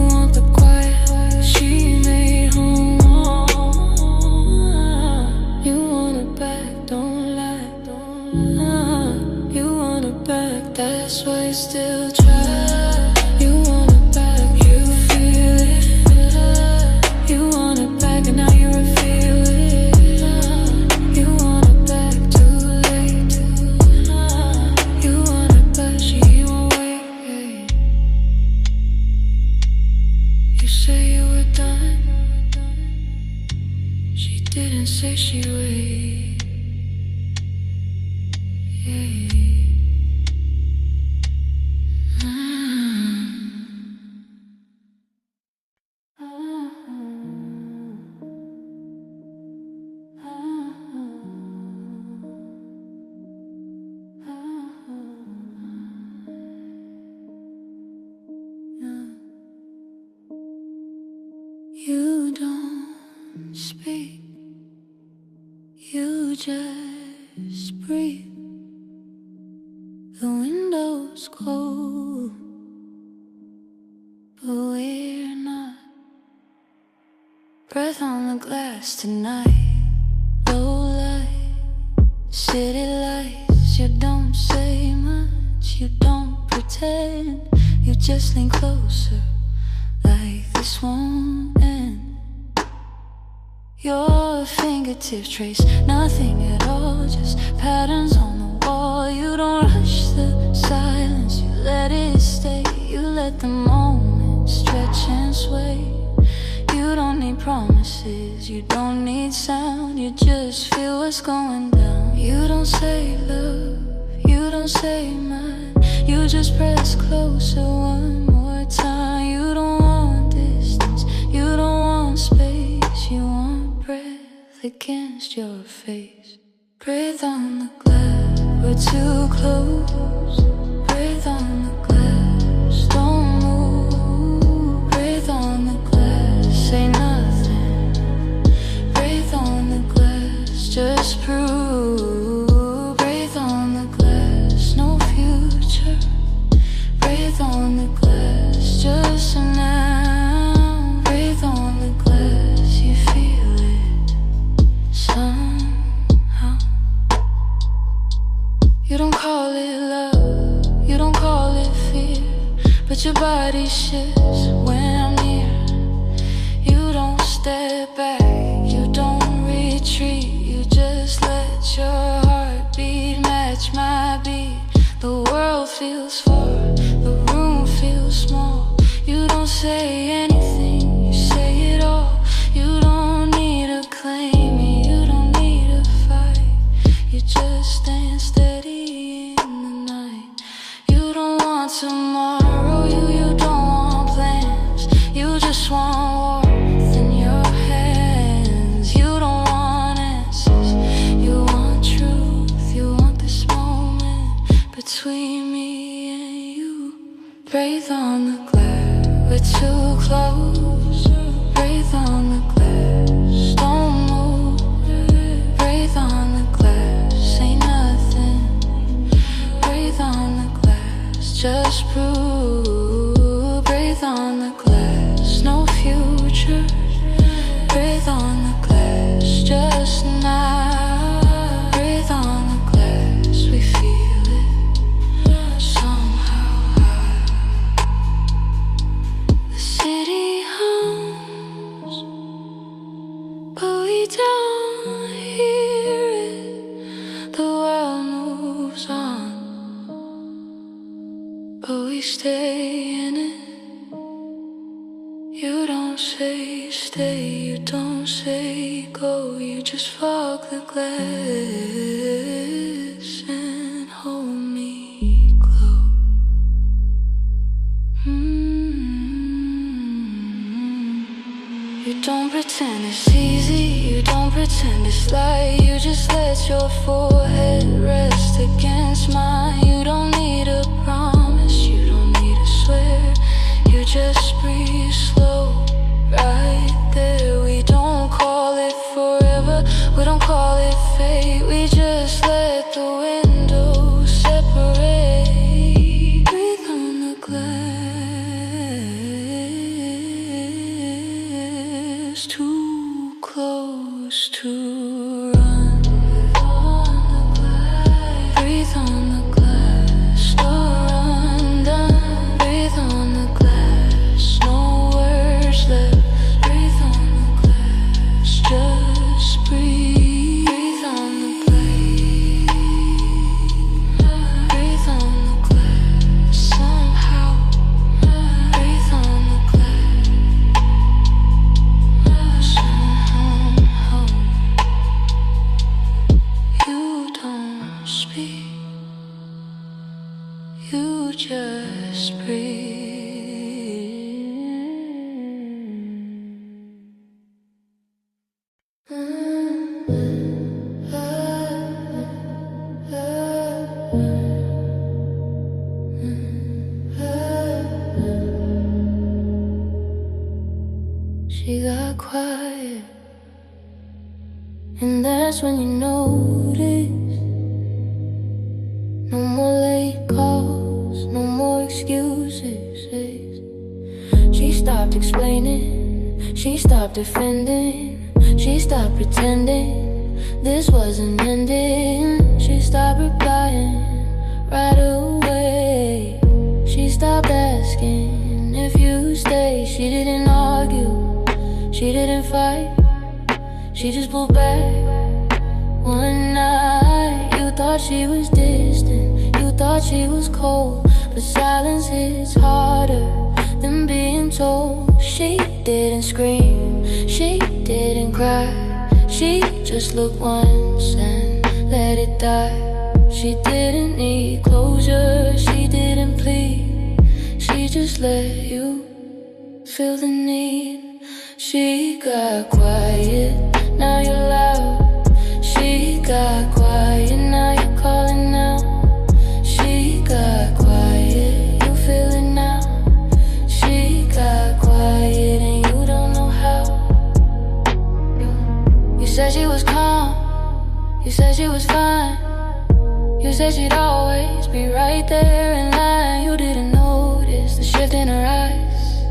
want the quiet she made home. You want it back, don't lie, don't lie. You want it back, that's why you still try. You want it back, you feel it. You want it back and now you reveal it. You want it back, too late. You want it back, she won't wait. You say you were done, she didn't say she'd wait. Yeah. You don't speak, you just breathe. The window's cold, but we're not. Breath on the glass tonight, low light, city lights. You don't say much, you don't pretend, you just lean closer, like this won't end. Your fingertips trace nothing at all, just patterns on the wall. You don't rush the silence, you let it stay. You let the moment stretch and sway. You don't need promises, you don't need sound, you just feel what's going down. You don't say love, you don't say mine, you just press closer one more time. You don't want distance, you don't want space, you want breath against your face. Breathe on the glass, we're too close. Breathe on the glass, don't move. Breathe on the glass, say nothing. Breathe on the glass, just prove. Breathe on the glass, no future. Breathe on the glass, just now. Breathe on the glass, you feel it somehow. You don't call it love, you don't call it fear, but your body shifts when I'm near. You don't step back, you don't retreat, you just let your heartbeat match my beat. The world feels far, the room feels small. You don't say anything, you say it all. You don't need to claim me, you don't need to fight. You just stand steady in the night. You don't want tomorrow, you don't want plans. You just want warmth in your hands. You don't want answers, you want truth. You want this moment between me and you. Breathe on the glass, we're too close. Breathe on the glass, don't move. Breathe on the glass, say nothing. Breathe on the glass, just prove. Breathe on the glass, no future. Breathe on the glass, just now. Breathe on the glass, we feel it somehow. The city hums, but we don't hear it. The world moves on, but we stay in it. You don't say stay, you don't say go. You just fog the glass and hold me close. You don't pretend it's easy, you don't pretend it's light. You just let your forehead rest against mine. You don't need a promise, you don't need to swear. You just breathe slow, right there. We don't call it forever, we don't call it fate. We just let the windows separate. Breathe on the glass, too close to run. Breathe on the glass, no rundown. Breathe on the glass, no words left. Breathe on the glass, just breathe. Breathe on the glass, breathe on the glass, somehow. Breathe on the glass, somehow. You don't speak, you just breathe. She got quiet, and that's when you notice. No more late calls, no more excuses. She stopped explaining, she stopped defending, she stopped pretending this wasn't ending. She stopped replying right away. She stopped asking if you stay. She didn't argue, she didn't fight, she just pulled back. One night you thought she was distant, you thought she was cold, but silence hits harder than being told. She didn't scream, she didn't cry, she just looked once and let it die. She didn't need closure, she didn't plead, she just let you feel the need. She got quiet, now you're loud. said she was calm, you said she was fine. You said she'd always be right there in line. You didn't notice the shift in her eyes.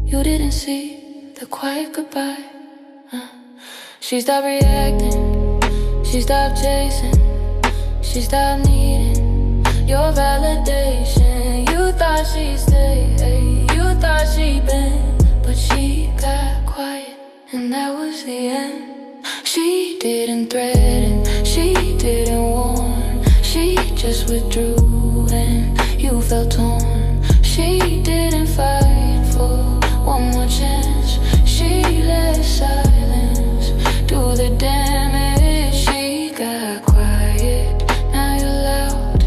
You didn't see the quiet goodbye. She stopped reacting, she stopped chasing, she stopped needing your validation. You thought she'd stay, you thought she'd bend, but she got quiet, and that was the end. She didn't threaten, she didn't warn, she just withdrew and you felt torn. She didn't fight for one more chance, she let silence do the damage. She got quiet, now you're loud.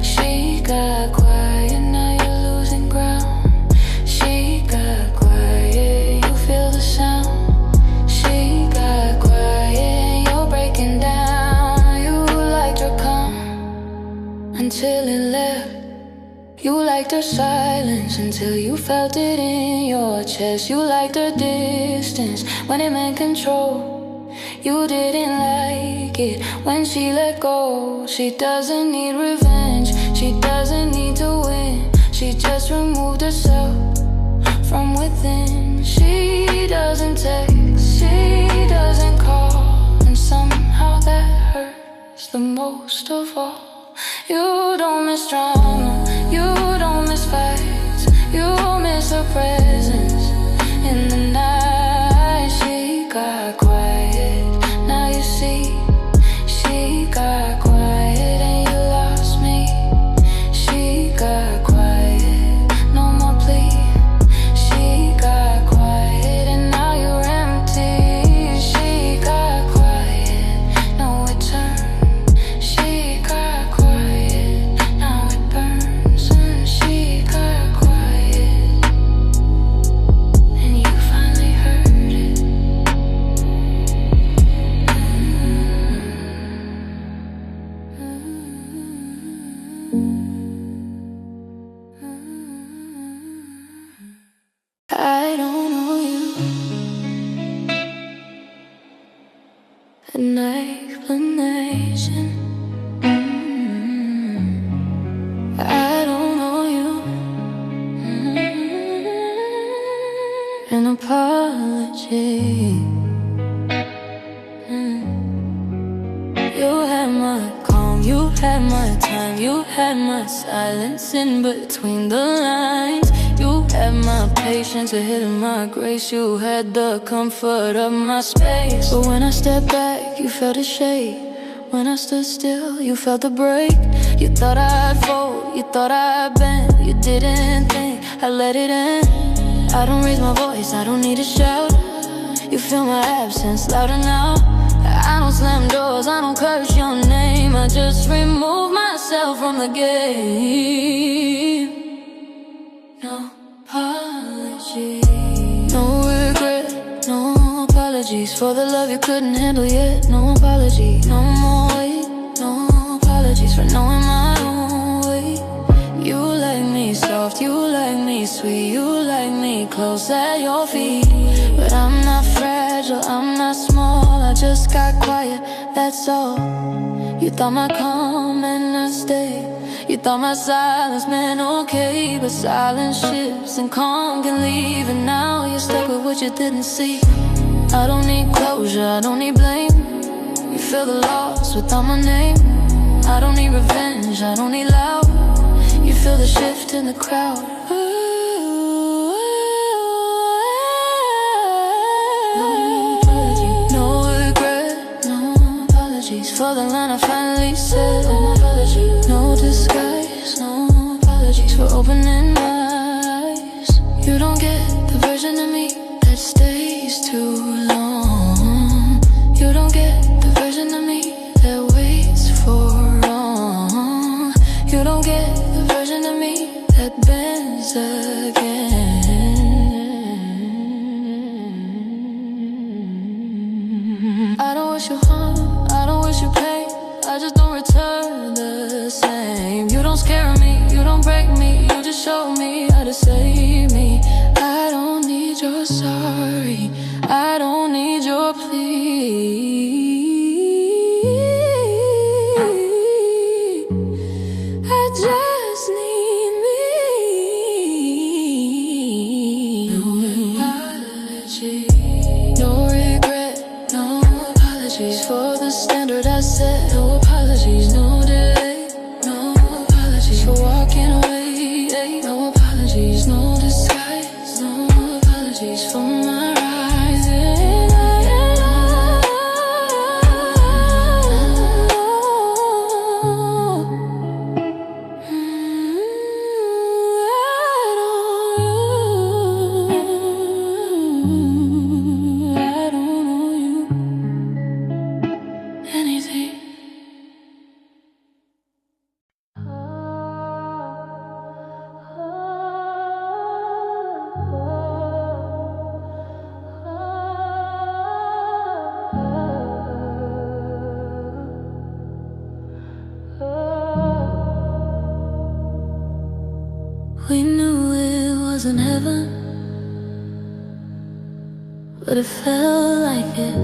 She got quiet, now you're losing ground. She got quiet, you feel the sound. She got quiet, you're breaking down. You liked her calm until it left. You liked her silence until you felt it in your chest. You liked her distance when it meant control. You didn't like it when she let go. She doesn't need revenge, she doesn't need to win. She just removed herself from within. She doesn't text, she doesn't call, and somehow that hurts the most of all. You don't miss drama, you don't miss fights, you miss her presence in the night. She got quiet, now you see. She got quiet and you lost me. She got quiet, no more plea. She got quiet and now you're empty. She got quiet, no return. She got quiet, now it burns. And she got quiet, and you finally heard it. I don't know you, an explanation. I don't know you, an apology. You had my calm, you had my time, you had my silence in between the lines. You had my patience ahead of my grace. You had the comfort of my space. But when I stepped back, you felt a shake. When I stood still, you felt the break. You thought I'd fold, you thought I'd bend. You didn't think I'd let it end. I don't raise my voice, I don't need to shout. You feel my absence louder now. I don't slam doors, I don't curse your name. I just remove myself from the game. No apology, no regret, no apologies for the love you couldn't handle yet. No apology, no more wait, no apologies for knowing my own way. You like me soft, you like me sweet, you like me close at your feet. But I'm not fragile, I'm not small, I just got quiet, that's all. You thought my calm meant to stay, you thought my silence meant okay. But silence shifts and calm can leave, and now you're stuck with what you didn't see. I don't need closure, I don't need blame. You feel the loss without my name. I don't need revenge, I don't need loud. You feel the shift in the crowd. For the line I finally said, no apology, no disguise, no apologies for opening my eyes. You don't get the version of me that stays too long. You don't get the version of me that waits for wrong. You don't get the version of me that bends again. I don't wish you harm, I don't wish you pain, I just don't return the same. You don't scare me, you don't break me, you just show me how to save me. I don't need your sorry, I don't need your plea. apologies for the standard I set. No apologies, no delay. No apologies for walking away. No apologies, no disguise. No apologies for my rising. We knew it wasn't heaven, but it felt like it.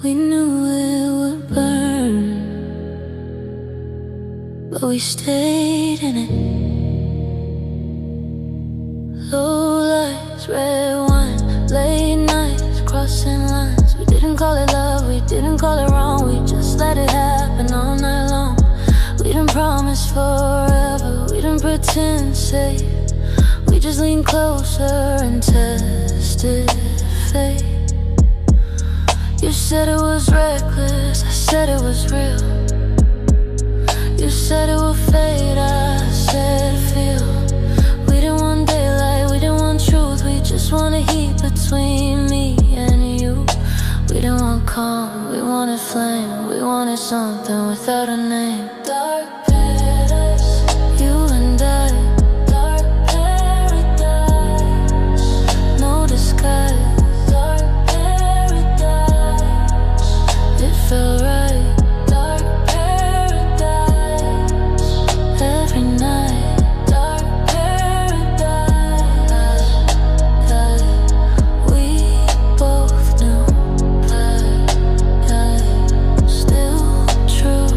We knew it would burn, but we stayed in it. Low lights, red wine, late nights, crossing lines. We didn't call it love, we didn't call it wrong. We just let it happen all night long. We didn't promise forever, we didn't pretend safe. We just leaned closer and tested fate. You said it was reckless, I said it was real. You said it would fade, I said feel. We didn't want daylight, we didn't want truth. We just wanted heat between me and you. We didn't want calm, we wanted flame. We wanted something without a name. Dark paradise, you and I. Dark paradise, no disguise. Dark paradise, it felt right. Dark paradise, every night. Dark paradise, that we both knew. Still true.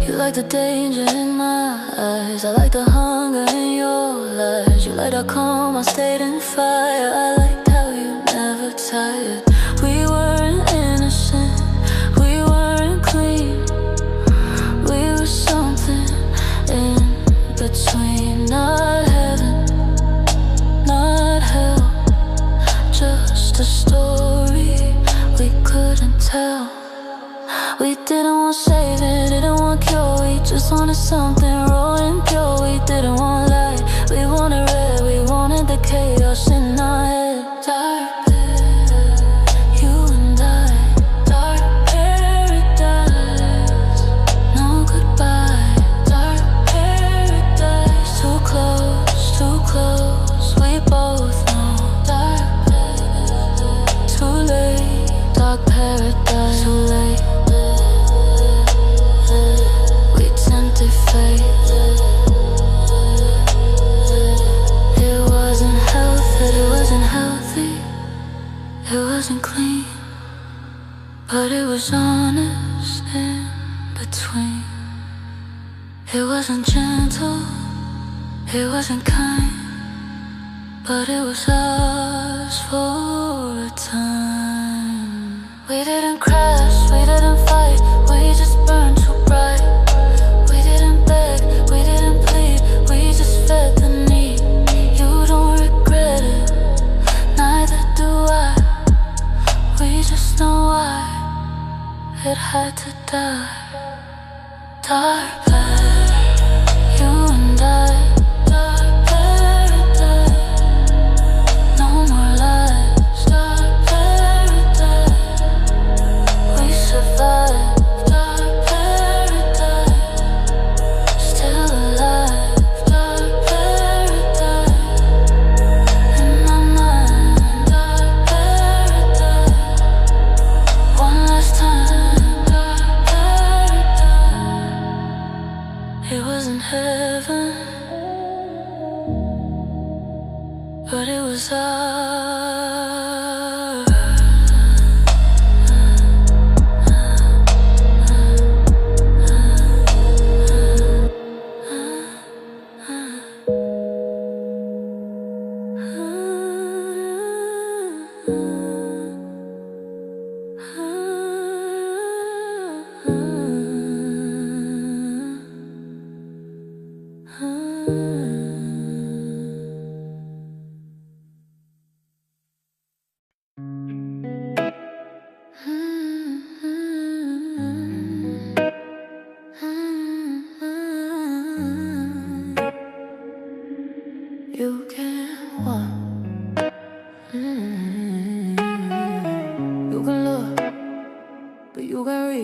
You like the danger in my eyes, I like the hunger in your lies. You light our calm, I stayed in fire. I liked how you never tired. We weren't innocent, we weren't clean. We were something in between. Not heaven, not hell, just a story we couldn't tell. We didn't want saving, didn't want cure. We just wanted something raw and pure. We didn't want light, we wanted red. We wanted the chaos in our head. Dark paradise, you and I. Dark paradise, no goodbye. Dark paradise, too close, we both know. Dark paradise, too late. Dark paradise, too late. We tempted fate. It wasn't healthy, it wasn't clean, but it was honest in between. It wasn't gentle, it wasn't kind, but it was us for a time. We didn't crash, we didn't fight, we just burned too bright. We didn't beg, we didn't plead, we just fed the need. You don't regret it, neither do I. We just know why it had to die. Dark paradise, you and I. Dark paradise, no more lies. Dark paradise, we survived. Dark paradise, still alive. Dark paradise, in my mind. Dark paradise, one last time. Dark paradise, it wasn't heaven,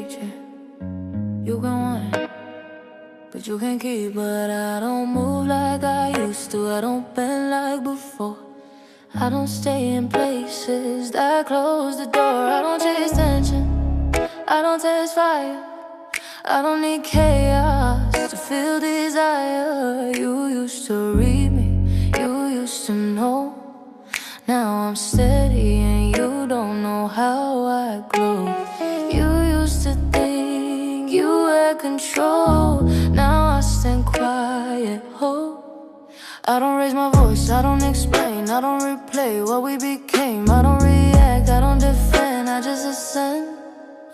reaching. You can want, but you can't keep. But I don't move like I used to. I don't bend like before. I don't stay in places that close the door. I don't chase tension, I don't taste fire. I don't need chaos to feel desire. You used to read me, you used to know. Now I'm steady and you don't know how I glow. You used to think you had control. Now I stand quiet, I don't raise my voice, I don't explain, I don't replay what we became. I don't react, I don't defend, I just ascend.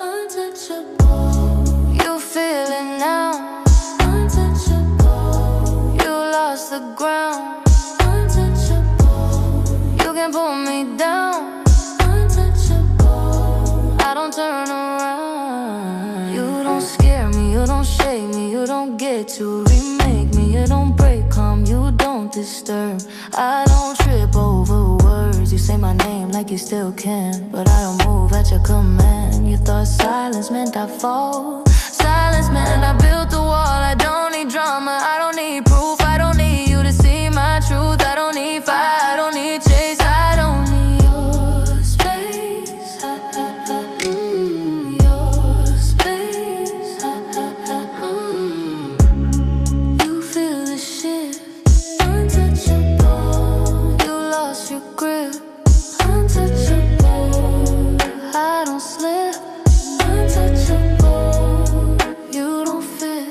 Untouchable, you feel it now. Untouchable, you lost the ground. Untouchable, you can pull me down. Untouchable, I don't turn around. You don't scare me, you don't shake me, you don't get to remake me, you don't break calm, you don't disturb. I don't trip over words. You say my name like you still can, but I don't move at your command. You thought silence meant I fall. Silence meant I built the wall. I don't need drama, I don't need proof. I don't need you to see my truth. I don't need fight, I don't need chase. I don't need your space. Your space. You feel the shift. Untouchable, you lost your grip. Untouchable, I don't slip. Untouchable, you don't fit.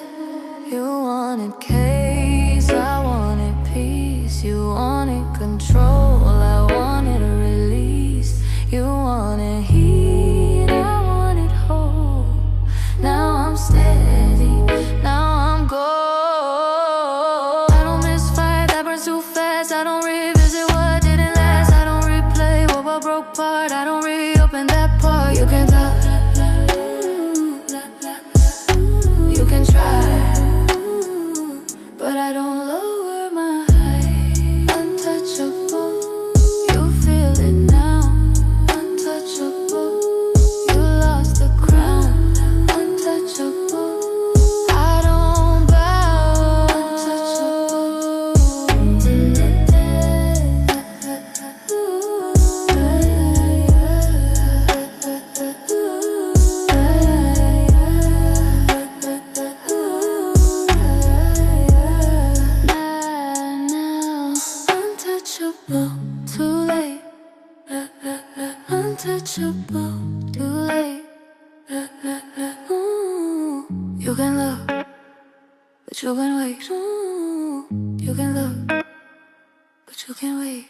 You wanted case, I wanted peace. You wanted control, I wanted a release. You wanted heat, I wanted hope. Now I'm steady, now I'm gold. I don't miss fire that burns too fast. I don't revisit what didn't last. I don't replay what broke apart. I don't reopen that part. You can tell, you can try, but I don't lower my height. Untouchable, you feel it now. Untouchable, you lost the crown. Untouchable, I don't bow. Untouchable, too late. Untouchable, too late. Ooh, you can look, but you can wait. Ooh, you can look, but you can wait.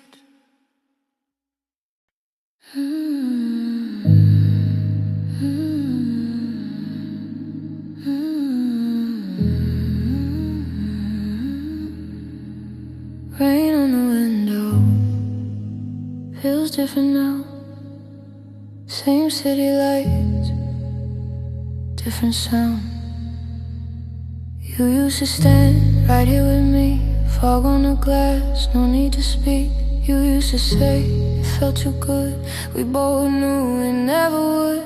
Rain on the window feels different now. Same city lights, different sound. You used to stand right here with me, fog on the glass, no need to speak. You used to say it felt too good. We both knew it never would.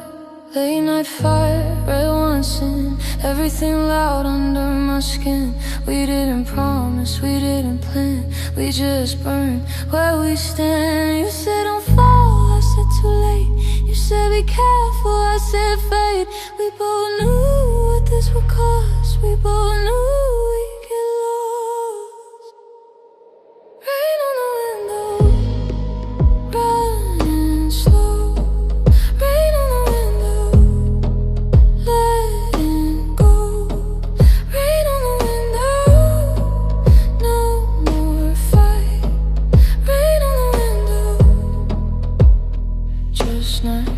Late night fire, red wine sin, everything loud under my skin. We didn't promise, we didn't plan, we just burned where we stand. You said don't fall, I said too late. You said be careful, I said fade. We both knew what this would cost. We both knew we'd get lost. Rain on the window, running slow. Rain on the window, letting go. Rain on the window, no more fight. Rain on the window, just night.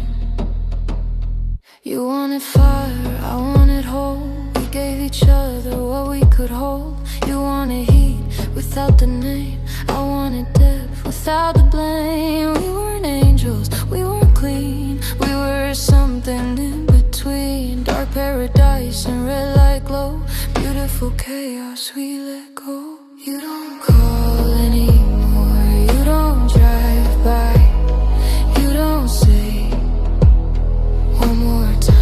You wanted fire, I wanted hope. We gave each other what we could hold. You wanted heat without the name, I wanted depth without the blame. We weren't angels, we weren't clean, we were something in between. Dark paradise and red light glow, beautiful chaos we let go. You don't call anymore, you don't drive by, you don't say one more time.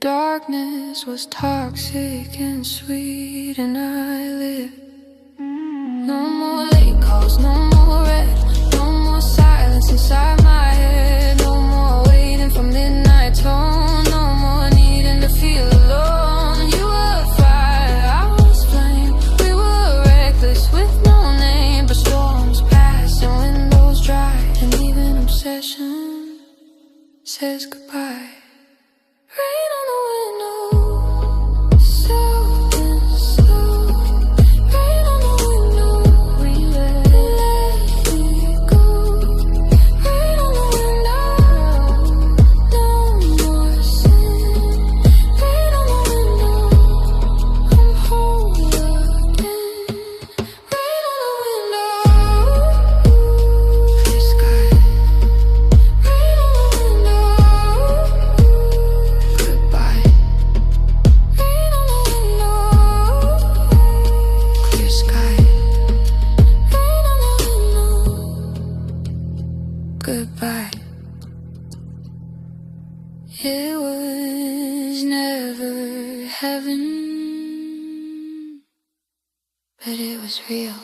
darkness was toxic and sweet, and I lived. No more late calls, no more red, no more silence inside my head, no more waiting for midnight tone, no more needing to feel alone. You were fire, I was flame, we were reckless with no name, but storms pass and windows dry, and even obsession says goodbye. Rain on the window, soft and slow. Rain on the window, we let it go. Rain on the window, no more sin. Rain on the window, I'm holed in. Rain on the window, clear sky. Rain on the window. Goodbye. Rain on the window, clear sky. Rain on the window, goodbye. It was never heaven, but it was real.